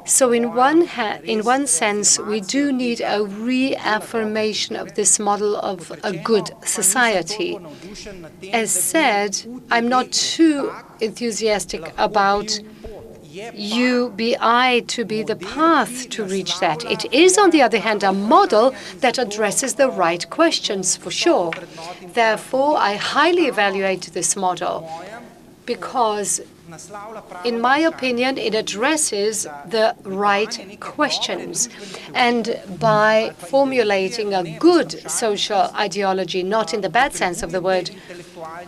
So in one sense, we do need a reaffirmation of this model of a good society. As said, I'm not too enthusiastic about UBI to be the path to reach that. It is, on the other hand, a model that addresses the right questions, for sure. Therefore, I highly evaluate this model because, in my opinion, it addresses the right questions. And by formulating a good social ideology, not in the bad sense of the word,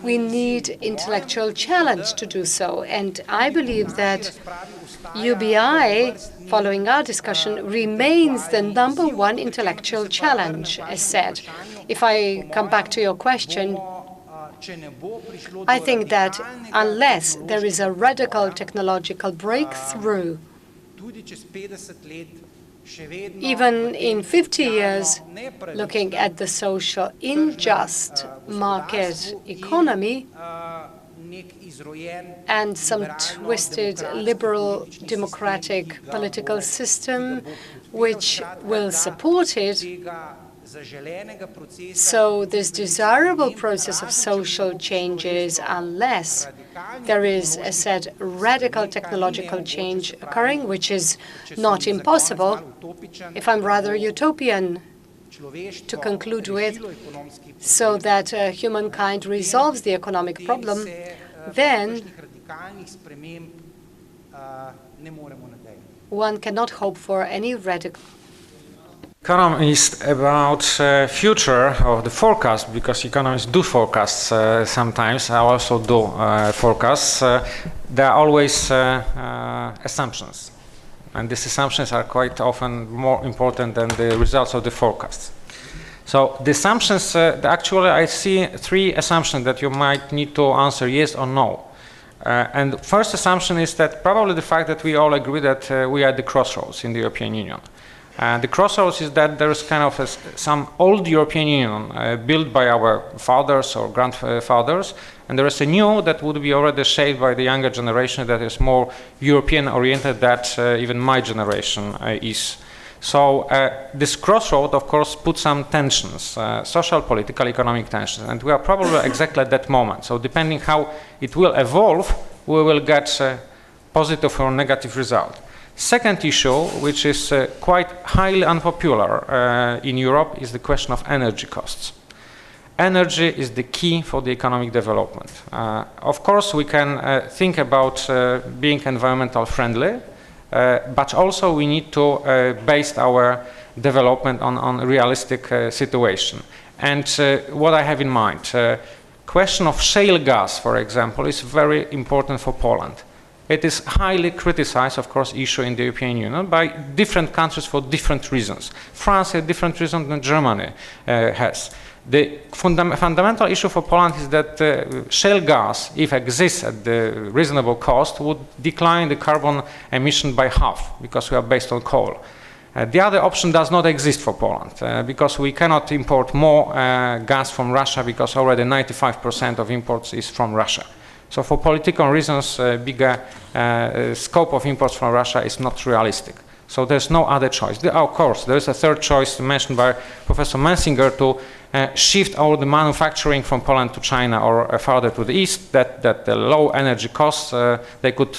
we need intellectual challenge to do so. And I believe that UBI, following our discussion, remains the #1 intellectual challenge, as said. If I come back to your question, I think that unless there is a radical technological breakthrough, even in 50 years, looking at the social unjust market economy, and some twisted liberal democratic political system which will support it. So this desirable process of social changes, unless there is a said radical technological change occurring, which is not impossible, if I'm rather utopian to conclude with, so that humankind resolves the economic problem, then one cannot hope for any radical. Economist about future of the forecast, because economists do forecasts sometimes. I also do forecasts. There are always assumptions, and these assumptions are quite often more important than the results of the forecasts. So the assumptions, actually I see three assumptions that you might need to answer yes or no. And the first assumption is that probably the fact that we all agree that we are at the crossroads in the European Union. The crossroads is that there is kind of some old European Union built by our fathers or grandfathers, and there is a new that would be already shaped by the younger generation that is more European oriented than even my generation is. So this crossroad, of course, puts some tensions, social, political, economic tensions, and we are probably exactly at that moment. So depending how it will evolve, we will get a positive or negative result. Second issue, which is quite highly unpopular in Europe, is the question of energy costs. Energy is the key for the economic development. Of course, we can think about being environmental friendly, but also we need to base our development on a realistic situation. And what I have in mind, question of shale gas, for example, is very important for Poland. It is highly criticized, of course, issue in the European Union by different countries for different reasons. France has different reasons than Germany has. The fundamental issue for Poland is that shale gas, if exists at the reasonable cost, would decline the carbon emission by half, because we are based on coal. The other option does not exist for Poland, because we cannot import more gas from Russia, because already 95% of imports is from Russia. So for political reasons, bigger scope of imports from Russia is not realistic. So there's no other choice. Of course, there is a third choice mentioned by Professor Mensinger to shift all the manufacturing from Poland to China or further to the east, that the low energy costs, they could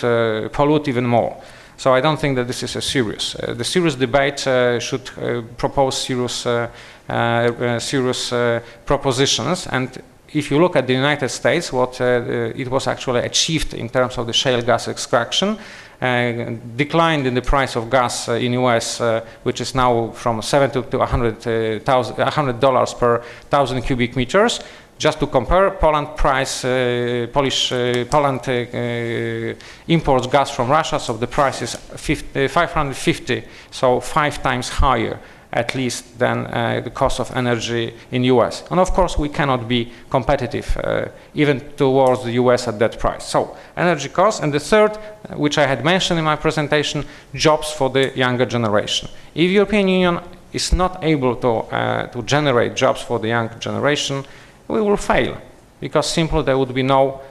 pollute even more. So I don't think that this is a serious. The serious debate should propose serious propositions. And if you look at the United States, what it was actually achieved in terms of the shale gas extraction, declined in the price of gas in US, which is now from $70 to $100 per 1,000 cubic meters. Just to compare, Poland imports gas from Russia, so the price is 550, so 5 times higher at least than the cost of energy in US. And of course, we cannot be competitive even towards the US at that price. So energy costs. And the third, which I had mentioned in my presentation, jobs for the younger generation. If the European Union is not able to generate jobs for the young generation, we will fail, because simply there would be no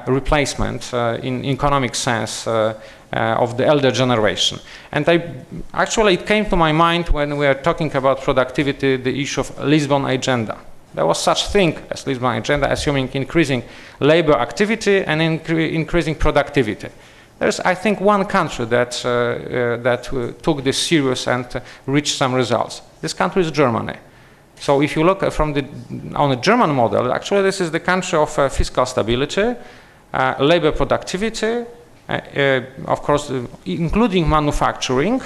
replacement in economic sense of the elder generation. And actually it came to my mind when we are talking about productivity, the issue of Lisbon agenda. There was such thing as Lisbon agenda, assuming increasing labor activity and increasing productivity. There's, I think, one country that took this serious and reached some results. This country is Germany. So if you look on the German model, actually this is the country of fiscal stability, labor productivity, of course, including manufacturing,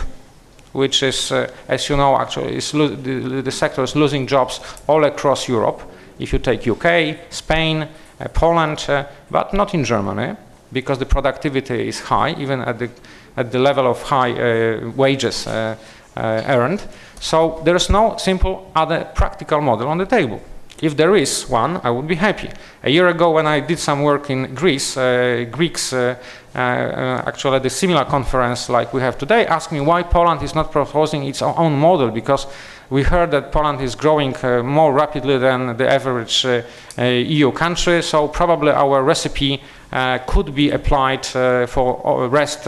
which is, as you know, actually the sector is losing jobs all across Europe. If you take UK, Spain, Poland, but not in Germany, because the productivity is high, even at the level of high wages earned. So there is no simple other practical model on the table. If there is one, I would be happy. A year ago, when I did some work in Greece, Greeks actually at a similar conference like we have today asked me why Poland is not proposing its own model, because we heard that Poland is growing more rapidly than the average EU country, so probably our recipe could be applied for rest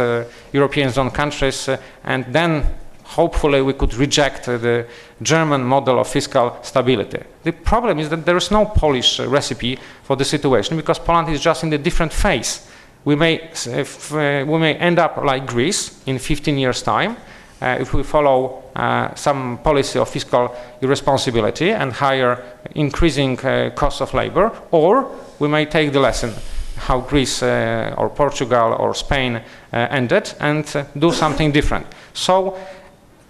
European zone countries, and then hopefully we could reject the German model of fiscal stability. The problem is that there is no Polish recipe for the situation, because Poland is just in a different phase. We may end up like Greece in 15 years' time if we follow some policy of fiscal irresponsibility and higher increasing cost of labor, or we may take the lesson how Greece or Portugal or Spain ended and do something different. So,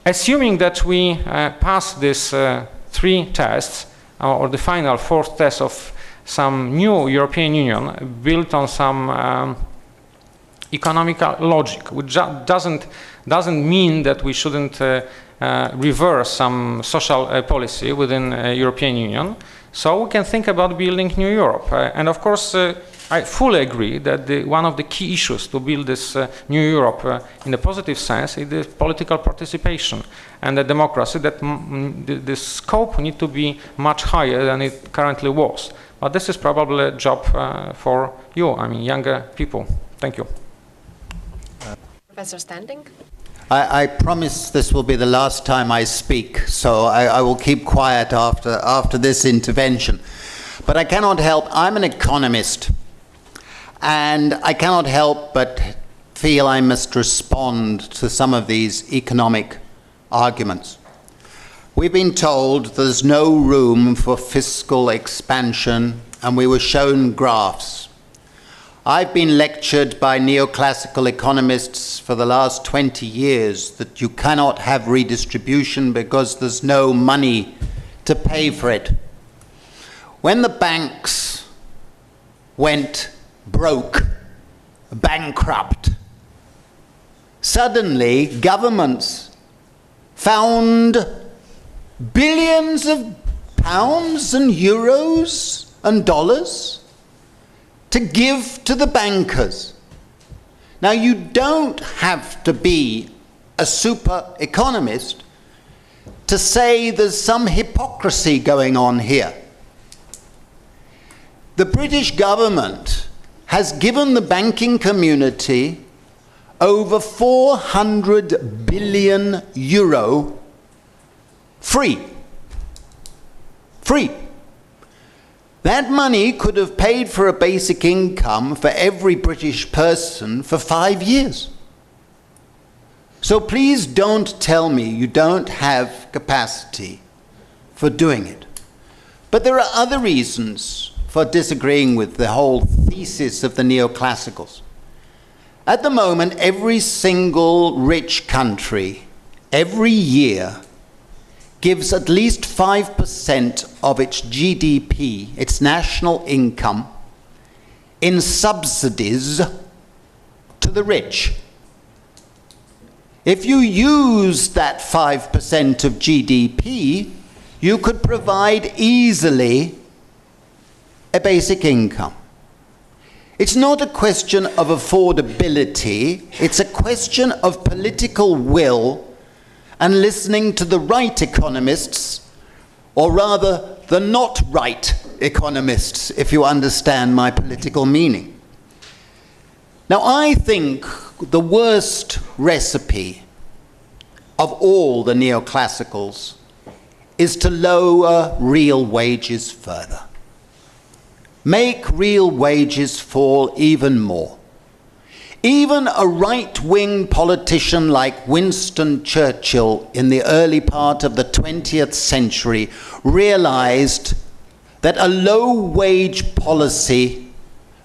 assuming that we pass these 3 tests, or the final 4th test of some new European Union built on some economical logic, which doesn't mean that we shouldn't reverse some social policy within European Union. So we can think about building New Europe. And of course, I fully agree that one of the key issues to build this New Europe in a positive sense is the political participation and the democracy, that the scope need to be much higher than it currently was. But this is probably a job for you, I mean, younger people. Thank you. Professor Standing? I promise this will be the last time I speak, so I will keep quiet after this intervention. But I cannot help, I'm an economist, and I cannot help but feel I must respond to some of these economic arguments. We've been told there's no room for fiscal expansion, and we were shown graphs. I've been lectured by neoclassical economists for the last 20 years that you cannot have redistribution because there's no money to pay for it. When the banks went broke, bankrupt, suddenly governments found billions of pounds and euros and dollars to give to the bankers. Now, you don't have to be a super economist to say there's some hypocrisy going on here. The British government has given the banking community over 400 billion euro free. Free. That money could have paid for a basic income for every British person for 5 years. So please don't tell me you don't have capacity for doing it. But there are other reasons for disagreeing with the whole thesis of the neoclassicals. At the moment, every single rich country, every year, gives at least 5% of its GDP, its national income, in subsidies to the rich. If you use that 5% of GDP, you could provide easily a basic income. It's not a question of affordability, it's a question of political will and listening to the right economists, or rather the not right economists, if you understand my political meaning. Now, I think the worst recipe of all the neoclassicals is to lower real wages further. Make real wages fall even more. Even a right-wing politician like Winston Churchill in the early part of the 20th century realized that a low-wage policy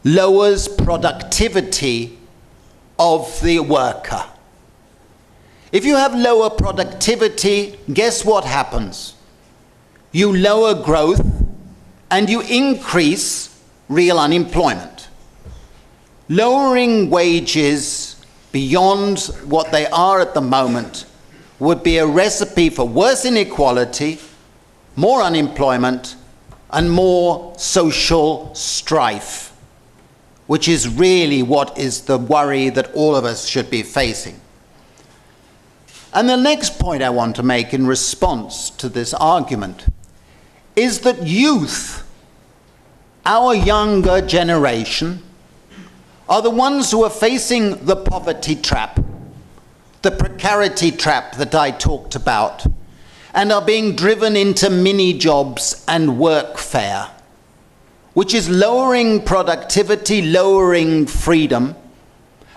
lowers productivity of the worker. If you have lower productivity, guess what happens? You lower growth and you increase real unemployment. Lowering wages beyond what they are at the moment would be a recipe for worse inequality, more unemployment, and more social strife, which is really what is the worry that all of us should be facing. And the next point I want to make in response to this argument is that youth, our younger generation, are the ones who are facing the poverty trap, the precarity trap that I talked about, and are being driven into mini-jobs and workfare, which is lowering productivity, lowering freedom,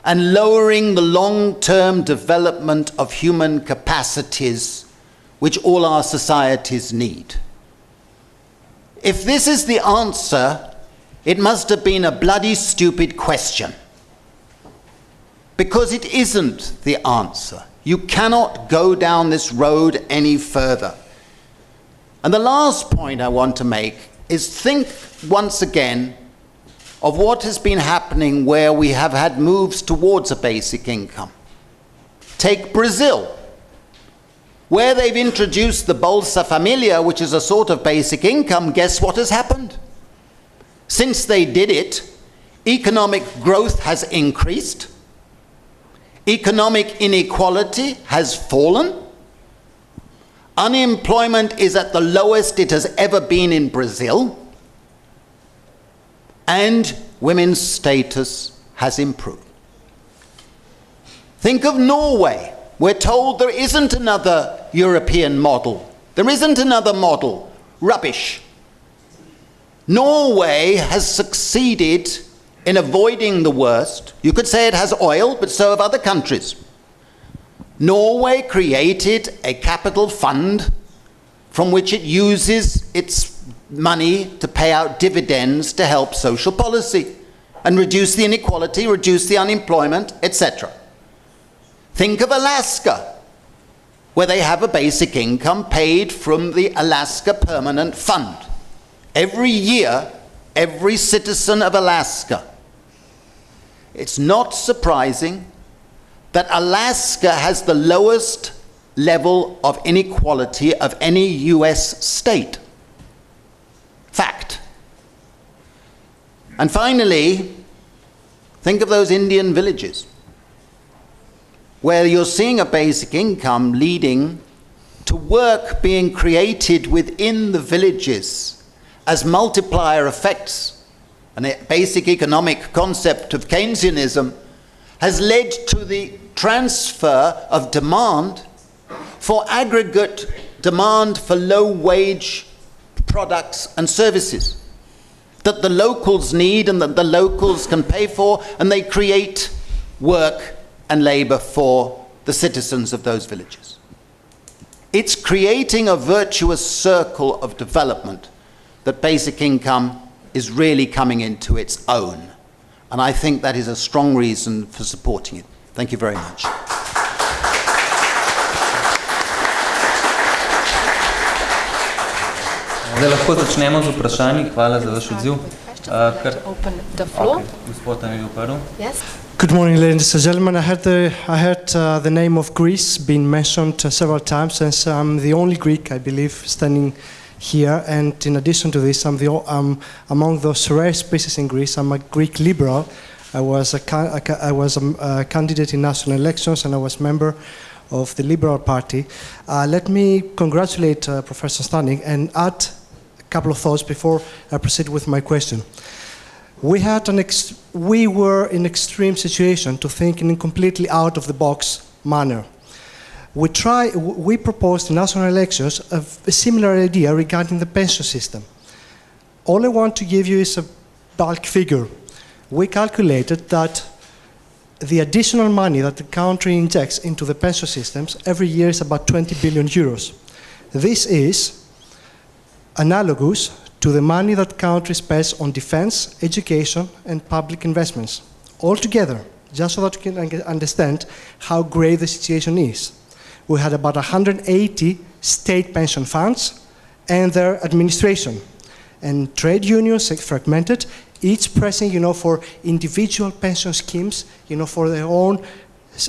and lowering the long-term development of human capacities which all our societies need. If this is the answer, it must have been a bloody stupid question. Because it isn't the answer. You cannot go down this road any further. And the last point I want to make is think once again of what has been happening where we have had moves towards a basic income. Take Brazil, where they've introduced the Bolsa Familia, which is a sort of basic income. Guess what has happened? Since they did it, economic growth has increased, economic inequality has fallen, unemployment is at the lowest it has ever been in Brazil, and women's status has improved. Think of Norway. We're told there isn't another European model. There isn't another model. Rubbish. Norway has succeeded in avoiding the worst. You could say it has oil, but so have other countries. Norway created a capital fund from which it uses its money to pay out dividends to help social policy and reduce the inequality, reduce the unemployment, etc. Think of Alaska, where they have a basic income paid from the Alaska Permanent Fund. Every year, every citizen of Alaska. It's not surprising that Alaska has the lowest level of inequality of any US state. Fact. And finally, think of those Indian villages where you're seeing a basic income leading to work being created within the villages as multiplier effects. And a basic economic concept of Keynesianism has led to the transfer of demand for aggregate demand for low-wage products and services that the locals need and that the locals can pay for, and they create work and labor for the citizens of those villages. It's creating a virtuous circle of development that basic income is really coming into its own. And I think that is a strong reason for supporting it. Thank you very much. Zdaj lahko začnemo z vprašanji. Hvala za vaš odziv. Good morning, ladies and gentlemen. I heard the name of Greece being mentioned several times, since I'm the only Greek, I believe, standing here. And in addition to this, I'm among those rare species in Greece. I'm a Greek liberal. I was a candidate in national elections, and I was member of the Liberal Party. Let me congratulate Professor Stanik and add a couple of thoughts before I proceed with my question. We were in an extreme situation to think in a completely out-of-the-box manner. We proposed in national elections a similar idea regarding the pension system. All I want to give you is a bulk figure. We calculated that the additional money that the country injects into the pension systems every year is about 20 billion euros. This is analogous to the money that the country spends on defense, education, and public investments. All together, just so that you can understand how grave the situation is. We had about 180 state pension funds and their administration. And trade unions fragmented, each pressing, for individual pension schemes, for their own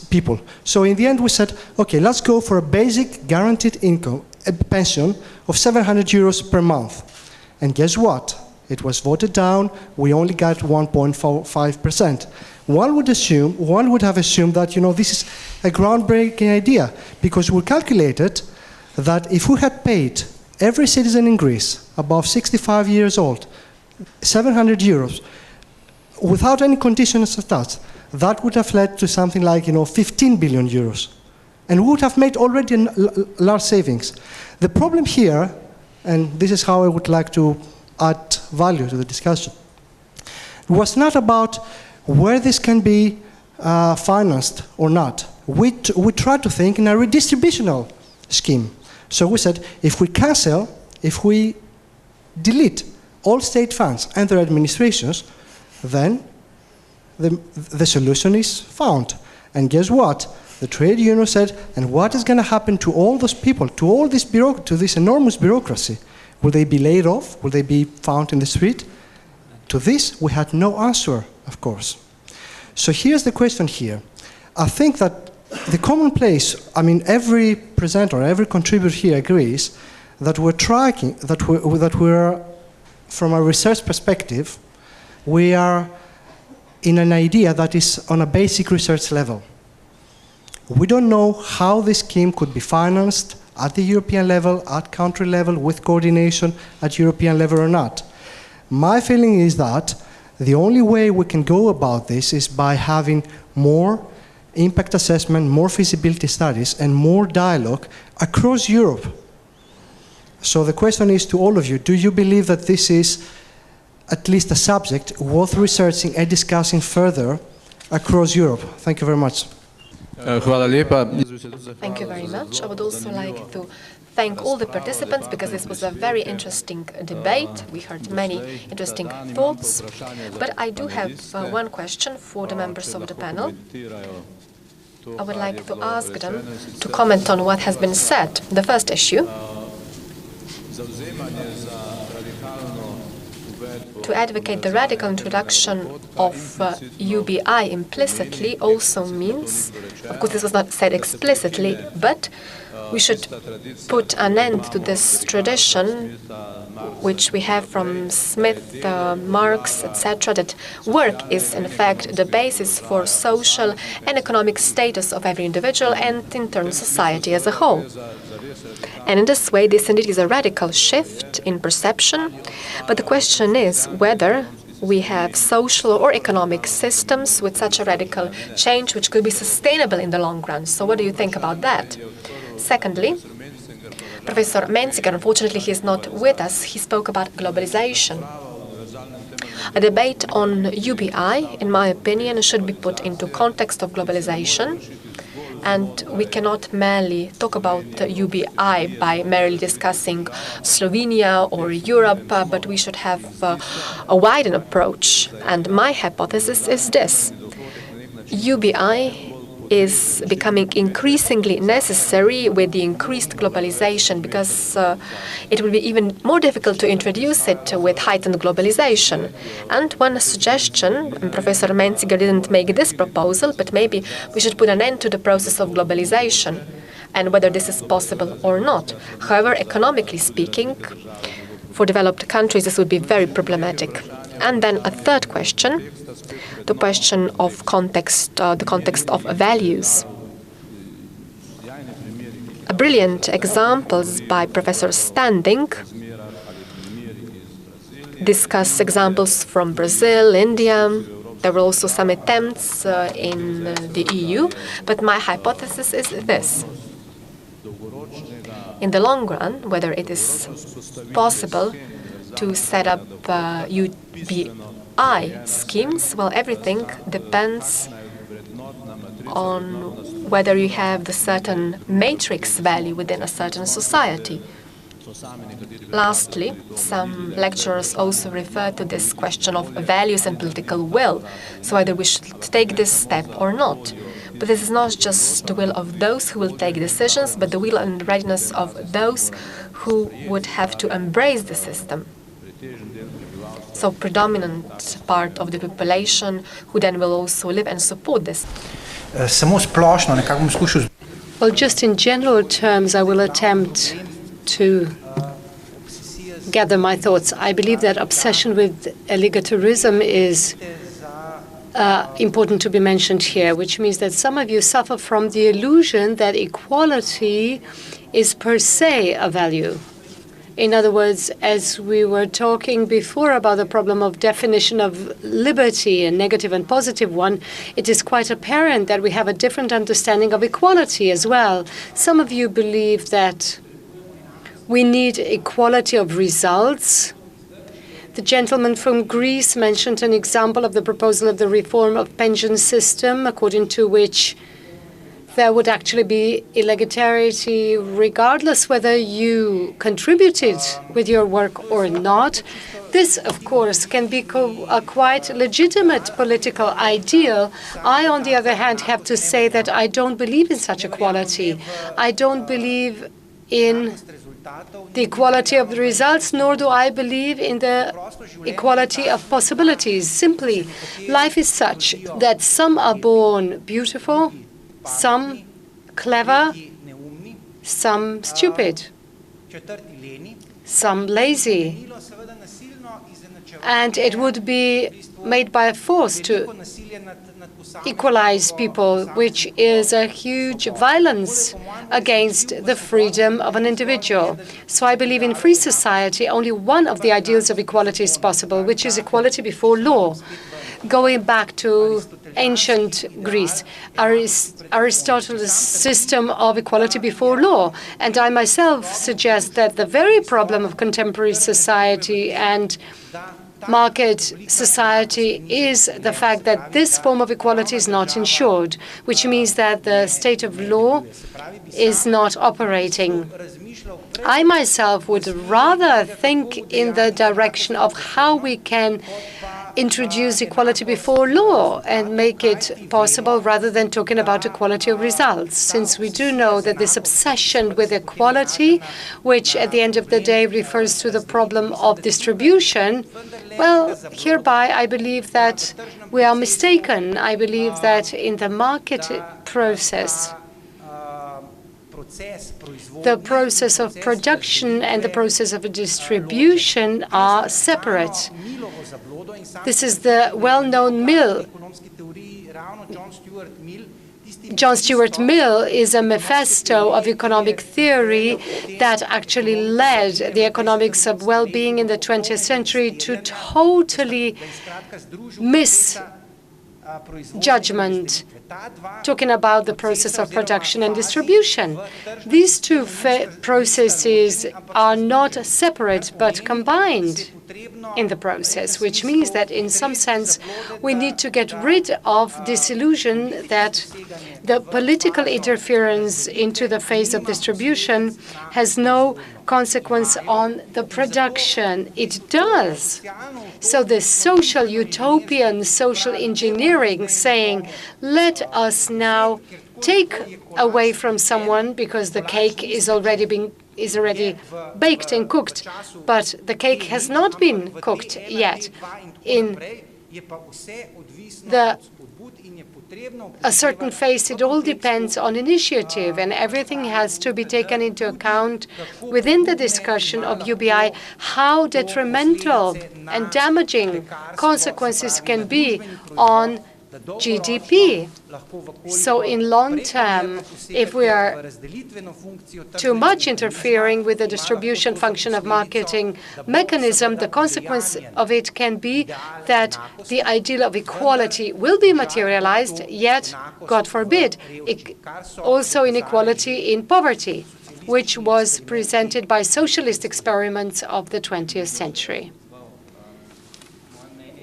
people. So in the end we said, okay, let's go for a basic guaranteed income, a pension of 700 euros per month. And guess what? It was voted down. We only got 1.5%. One would have assumed that, this is a groundbreaking idea, because we calculated that if we had paid every citizen in Greece above 65 years old 700 euros without any conditions attached, that would have led to something like 15 billion euros. And we would have made already large savings. The problem here, and this is how I would like to add value to the discussion, was not about where this can be financed or not. We tried to think in a redistributional scheme. So we said, if we delete all state funds and their administrations, then the solution is found. And guess what? The trade union said, and what is going to happen to all those people, to this enormous bureaucracy? Will they be laid off? Will they be found in the street? To this, we had no answer, of course. So here's the question here. I think that the commonplace, every presenter, every contributor here agrees that we're from a research perspective, we are in an idea that is on a basic research level. We don't know how this scheme could be financed at the European level, at country level, with coordination at European level or not. My feeling is that the only way we can go about this is by having more impact assessment, more feasibility studies, and more dialogue across Europe. So the question is to all of you, do you believe that this is at least a subject worth researching and discussing further across Europe? Thank you very much. Thank you very much. I would also like to thank all the participants, because this was a very interesting debate. We heard many interesting thoughts. But I do have one question for the members of the panel. I would like to ask them to comment on what has been said. The first issue, to advocate the radical introduction of UBI implicitly also means, of course this was not said explicitly, but we should put an end to this tradition which we have from Smith, Marx, etc., that work is in fact the basis for social and economic status of every individual and in turn society as a whole. And in this way, this indeed is a radical shift in perception, but the question is whether we have social or economic systems with such a radical change which could be sustainable in the long run. So what do you think about that? Secondly, Professor Menziger, unfortunately he is not with us, he spoke about globalization. A debate on UBI, in my opinion, should be put into context of globalization. And we cannot merely talk about UBI by merely discussing Slovenia or Europe, but we should have a widened approach. And my hypothesis is this. UBI is becoming increasingly necessary with the increased globalization, because it will be even more difficult to introduce it with heightened globalization. And one suggestion, and Professor Menziger didn't make this proposal, but maybe we should put an end to the process of globalization, and whether this is possible or not. However, economically speaking, for developed countries this would be very problematic. And then a third question, the question of context, the context of values. Brilliant examples by Professor Standing discuss examples from Brazil, India. There were also some attempts in the EU, but my hypothesis is this. In the long run, whether it is possible to set up UBI schemes, well, everything depends on whether you have the certain matrix value within a certain society. Lastly, some lecturers also refer to this question of values and political will, so whether we should take this step or not. But this is not just the will of those who will take decisions, but the will and readiness of those who would have to embrace the system. So predominant part of the population who then will also live and support this. Well, just in general terms, I will attempt to gather my thoughts. I believe that obsession with eligatorism is important to be mentioned here, which means that some of you suffer from the illusion that equality is per se a value. In other words, as we were talking before about the problem of definition of liberty, a negative and positive one, it is quite apparent that we have a different understanding of equality as well. Some of you believe that we need equality of results. The gentleman from Greece mentioned an example of the proposal of the reform of pension system, according to which there would actually be illegality regardless whether you contributed with your work or not. This, of course, can be a quite legitimate political ideal. I, on the other hand, have to say that I don't believe in such equality. I don't believe in the equality of the results, nor do I believe in the equality of possibilities. Simply, life is such that some are born beautiful, some clever, some stupid, some lazy. And it would be made by force to equalize people, which is a huge violence against the freedom of an individual. So I believe in free society, only one of the ideals of equality is possible, which is equality before law. Going back to ancient Greece, Aristotle's system of equality before law. And I myself suggest that the very problem of contemporary society and market society is the fact that this form of equality is not ensured, which means that the state of law is not operating. I myself would rather think in the direction of how we can introduce equality before law and make it possible rather than talking about equality of results, since we do know that this obsession with equality, which at the end of the day refers to the problem of distribution, well, hereby I believe that we are mistaken. I believe that in the market process, the process of production and the process of distribution are separate. This is the well-known mill. John Stuart Mill is a manifesto of economic theory that actually led the economics of well-being in the 20th century to totally misjudgment, talking about the process of production and distribution. These two processes are not separate but combined in the process, which means that in some sense we need to get rid of this illusion that the political interference into the phase of distribution has no consequence on the production. It does. So the social utopian, social engineering saying, let us now take away from someone because the cake is already baked and cooked, but the cake has not been cooked yet. In a certain phase, it all depends on initiative, and everything has to be taken into account within the discussion of UBI, how detrimental and damaging consequences can be on GDP. So in long term, if we are too much interfering with the distribution function of marketing mechanism, the consequence of it can be that the ideal of equality will be materialized, yet, God forbid, also inequality in poverty, which was presented by socialist experiments of the 20th century.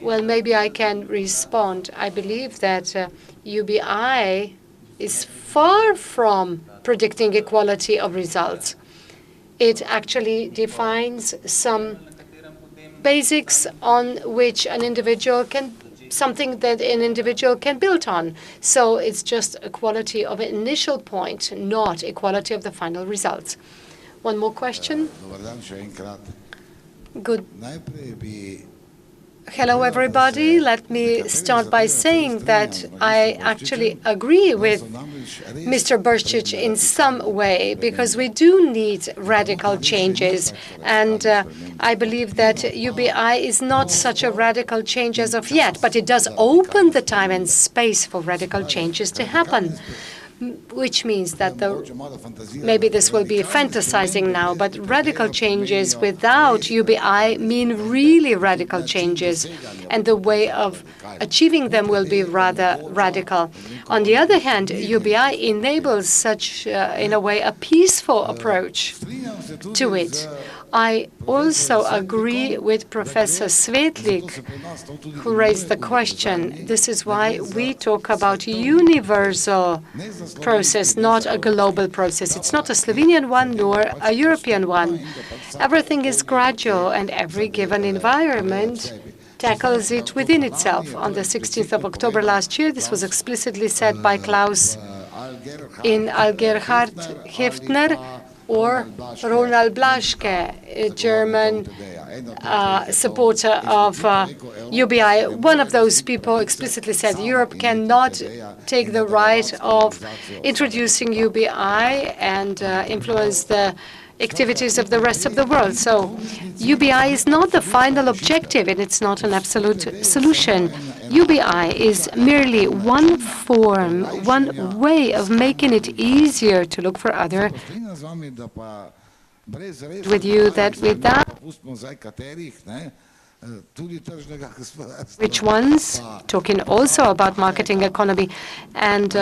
Well, maybe I can respond. I believe that UBI is far from predicting equality of results. It actually defines some basics on which an individual can, something that an individual can build on. So it's just equality of an initial point, not equality of the final results. One more question? Good. Hello, everybody. Let me start by saying that I actually agree with Mr. Brščic in some way, because we do need radical changes. And I believe that UBI is not such a radical change as of yet, but it does open the time and space for radical changes to happen. Which means that maybe this will be fantasizing now, but radical changes without UBI mean really radical changes, and the way of achieving them will be rather radical. On the other hand, UBI enables such, in a way, a peaceful approach to it. I also agree with Professor Svetlik, who raised the question. This is why we talk about universal process, not a global process. It's not a Slovenian one nor a European one. Everything is gradual, and every given environment tackles it within itself. On the 16th of October last year, this was explicitly said by Klaus in Algerhard Heftner, or Ronald Blaschke, a German supporter of UBI. One of those people explicitly said Europe cannot take the right of introducing UBI and influence the activities of the rest of the world. So UBI is not the final objective, and it's not an absolute solution. UBI is merely one form, one way of making it easier to look for other with you that without which ones, talking also about marketing economy, and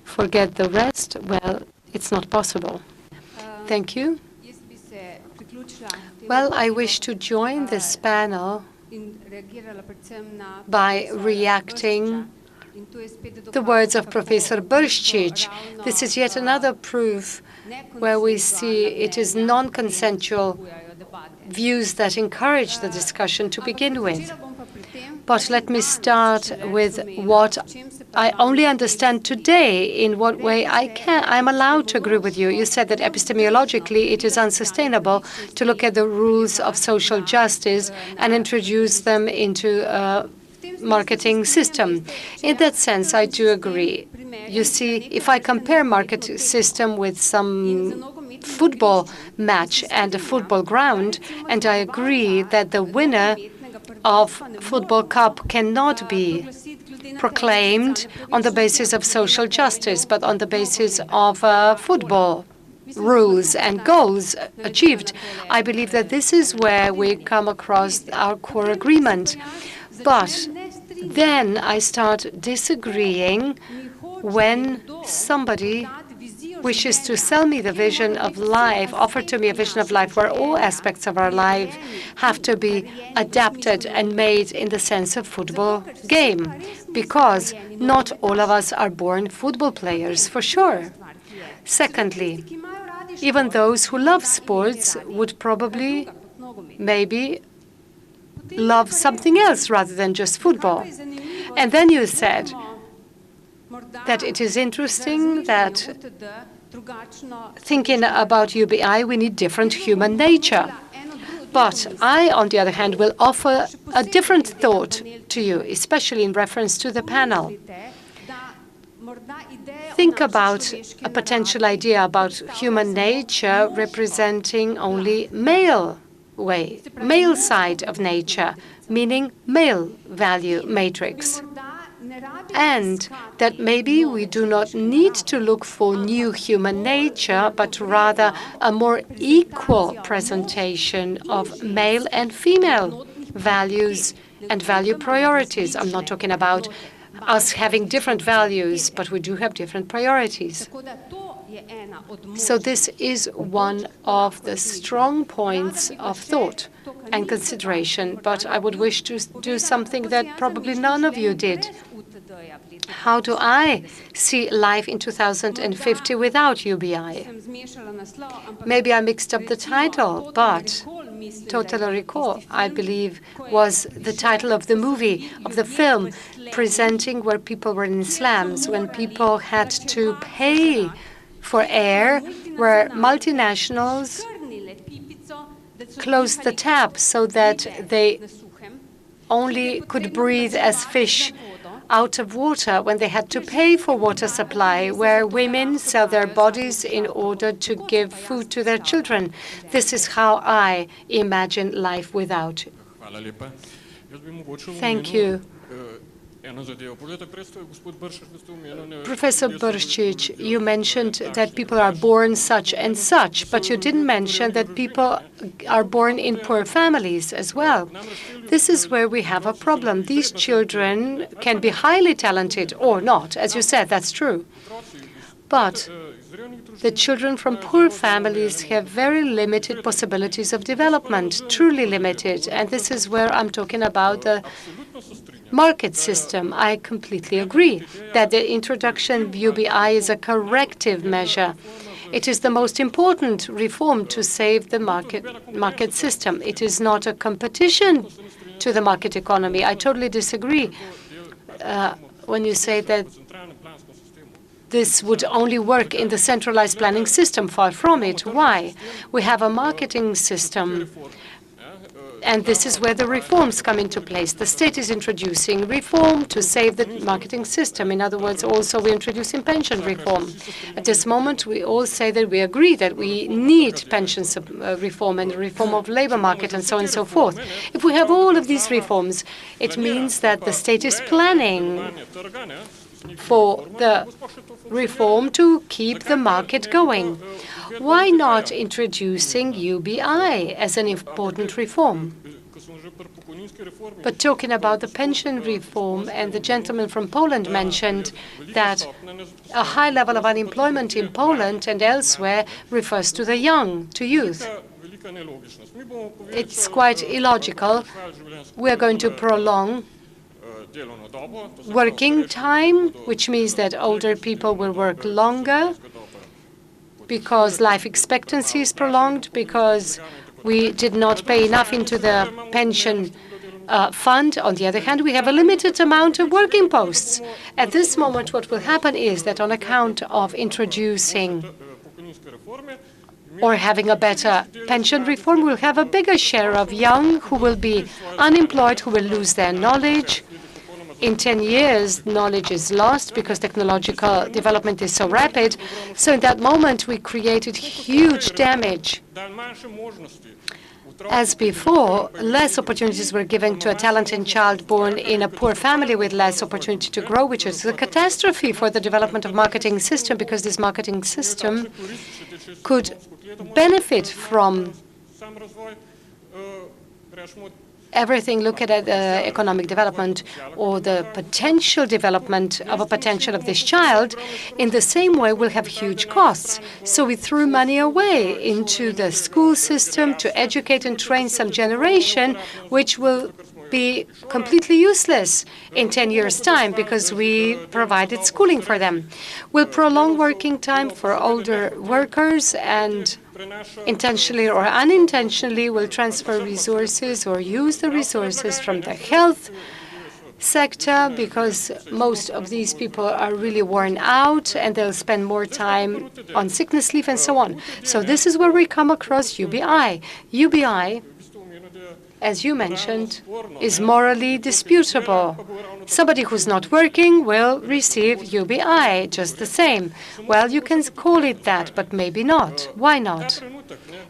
forget the rest, well, it's not possible. Thank you. Well, I wish to join this panel by reacting the words of Professor Brščic. This is yet another proof where we see it is non-consensual views that encourage the discussion to begin with. But let me start with what I only understand today, in what way I'm allowed to agree with you. You said that epistemologically it is unsustainable to look at the rules of social justice and introduce them into a marketing system. In that sense, I do agree. You see, if I compare market system with some football match and a football ground, and I agree that the winner of Football Cup cannot be proclaimed on the basis of social justice, but on the basis of football rules and goals achieved. I believe that this is where we come across our core agreement. But then I start disagreeing when somebody wishes to sell me the vision of life, offer to me a vision of life where all aspects of our life have to be adapted and made in the sense of football game. Because not all of us are born football players, for sure. Secondly, even those who love sports would probably, maybe, love something else rather than just football. And then you said that it is interesting that thinking about UBI, we need different human nature. But I, on the other hand, will offer a different thought to you, especially in reference to the panel. Think about a potential idea about human nature representing only male side of nature, meaning male value matrix. And that maybe we do not need to look for new human nature, but rather a more equal presentation of male and female values and value priorities. I'm not talking about us having different values, but we do have different priorities. So this is one of the strong points of thought and consideration, but I would wish to do something that probably none of you did. How do I see life in 2050 without UBI? Maybe I mixed up the title, but Total Recall, I believe, was the title of the movie, of the film, presenting where people were in slums, when people had to pay for air, where multinationals closed the tap so that they only could breathe as fish out of water when they had to pay for water supply, where women sell their bodies in order to give food to their children. This is how I imagine life without. Thank you. Professor Brščic, you mentioned that people are born such and such, but you didn't mention that people are born in poor families as well. This is where we have a problem. These children can be highly talented or not. As you said, that's true. But the children from poor families have very limited possibilities of development, truly limited. And this is where I'm talking about the market system. I completely agree that the introduction of UBI is a corrective measure. It is the most important reform to save the market system. It is not a competition to the market economy. I totally disagree when you say that this would only work in the centralized planning system. Far from it. Why? We have a marketing system. And this is where the reforms come into place. The state is introducing reform to save the marketing system. In other words, also we're introducing pension reform. At this moment, we all say that we agree that we need pension reform and reform of labor market and so on and so forth. If we have all of these reforms, it means that the state is planning for the reform to keep the market going. Why not introducing UBI as an important reform? But talking about the pension reform, and the gentleman from Poland mentioned that a high level of unemployment in Poland and elsewhere refers to the young, to youth. It's quite illogical. We're going to prolong working time, which means that older people will work longer because life expectancy is prolonged, because we did not pay enough into the pension fund. On the other hand, we have a limited amount of working posts. At this moment, what will happen is that on account of introducing or having a better pension reform, we'll have a bigger share of young who will be unemployed, who will lose their knowledge. In 10 years, knowledge is lost because technological development is so rapid. So in that moment, we created huge damage. As before, less opportunities were given to a talented child born in a poor family with less opportunity to grow, which is a catastrophe for the development of marketing system, because this marketing system could benefit from everything. Look at economic development or the potential development of a potential of this child. In the same way, will have huge costs. So we threw money away into the school system to educate and train some generation, which will be completely useless in 10 years' time because we provided schooling for them. We'll prolong working time for older workers, and intentionally or unintentionally will transfer resources or use the resources from the health sector, because most of these people are really worn out and they'll spend more time on sickness leave and so on. So this is where we come across UBI. UBI, as you mentioned, is morally disputable. Somebody who's not working will receive UBI just the same. Well, you can call it that, but maybe not. Why not?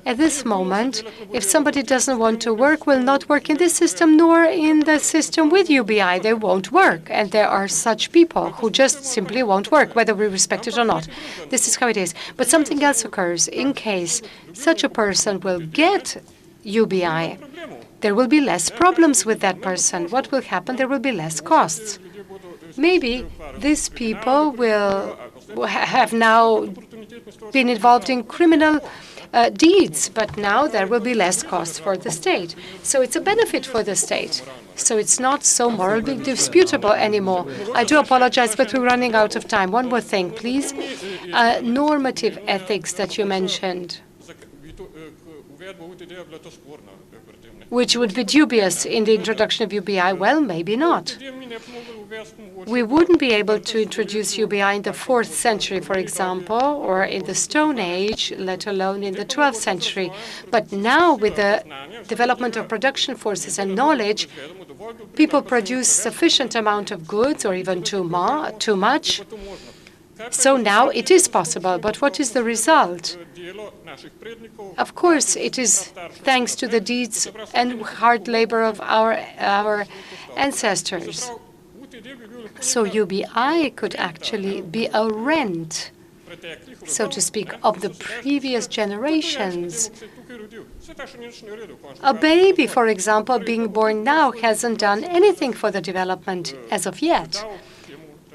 At this moment, if somebody doesn't want to work, will not work in this system nor in the system with UBI. They won't work. And there are such people who just simply won't work, whether we respect it or not. This is how it is. But something else occurs. In case such a person will get UBI, there will be less problems with that person. What will happen? There will be less costs. Maybe these people will have now been involved in criminal deeds, but now there will be less costs for the state. So it's a benefit for the state. So it's not so morally disputable anymore. I do apologize, but we're running out of time. One more thing, please. Normative ethics that you mentioned. which would be dubious in the introduction of UBI? Well, maybe not. We wouldn't be able to introduce UBI in the 4th century, for example, or in the Stone Age, let alone in the 12th century. But now, with the development of production forces and knowledge, people produce sufficient amount of goods, or even too much. So now it is possible. But what is the result? Of course, it is thanks to the deeds and hard labor of our ancestors. So UBI could actually be a rent, so to speak, of the previous generations. A baby, for example, being born now hasn't done anything for the development as of yet.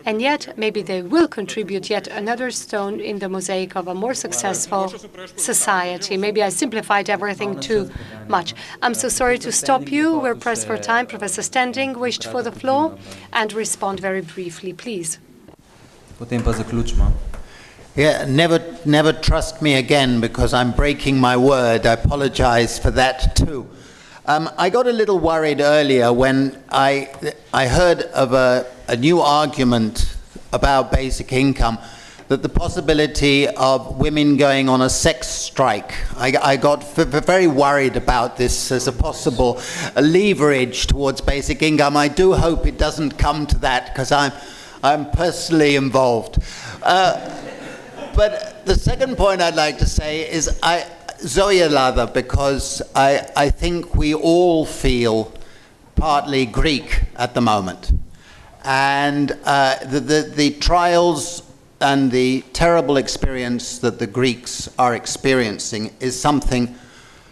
And yet, maybe they will contribute yet another stone in the mosaic of a more successful society. Maybe I simplified everything too much. I'm so sorry to stop you. We're pressed for time. Professor Standing wished for the floor and respond very briefly, please. Yeah, never trust me again because I'm breaking my word. I apologize for that too. I got a little worried earlier when I heard of a new argument about basic income, that the possibility of women going on a sex strike. I got very worried about this as a possible leverage towards basic income. I do hope it doesn't come to that because I'm personally involved. But the second point I'd like to say is Zoyalada, because I think we all feel partly Greek at the moment. And the trials and the terrible experience that the Greeks are experiencing is something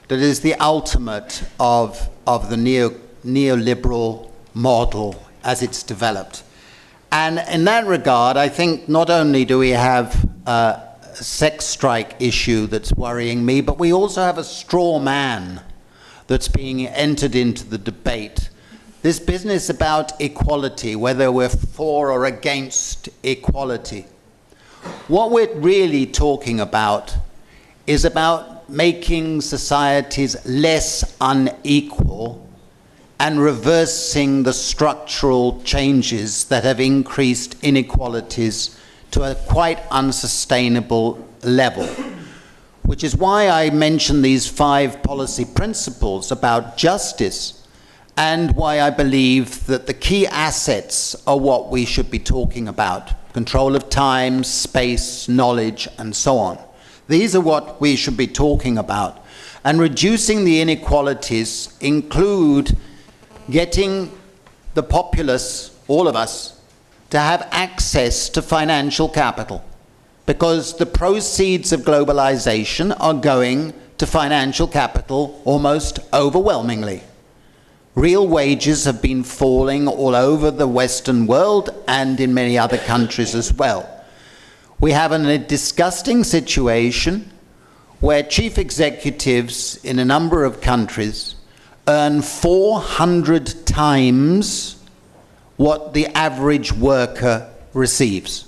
that is the ultimate of the neoliberal model as it's developed. And in that regard, I think not only do we have a sex strike issue that's worrying me, but we also have a straw man that's being entered into the debate. This business about equality, whether we're for or against equality. What we're really talking about is about making societies less unequal and reversing the structural changes that have increased inequalities to a quite unsustainable level. Which is why I mentioned these 5 policy principles about justice, and why I believe that the key assets are what we should be talking about. Control of time, space, knowledge, and so on. These are what we should be talking about. And reducing the inequalities include getting the populace, all of us, to have access to financial capital. Because the proceeds of globalization are going to financial capital almost overwhelmingly. Real wages have been falling all over the Western world and in many other countries as well. We have a disgusting situation where chief executives in a number of countries earn 400 times what the average worker receives.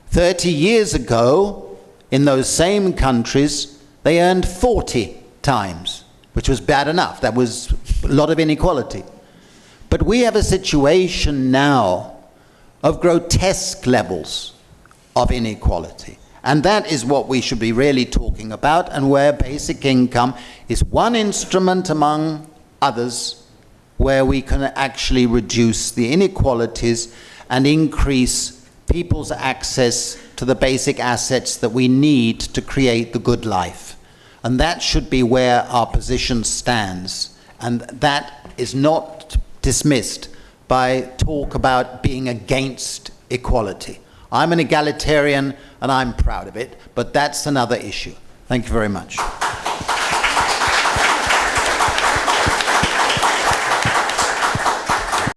30 years ago, in those same countries, they earned 40 times, which was bad enough. That was a lot of inequality. But we have a situation now of grotesque levels of inequality. And that is what we should be really talking about, and where basic income is one instrument among others where we can actually reduce the inequalities and increase people's access to the basic assets that we need to create the good life. And that should be where our position stands. And that is not dismissed by talk about being against equality. I'm an egalitarian and I'm proud of it, but that's another issue. Thank you very much.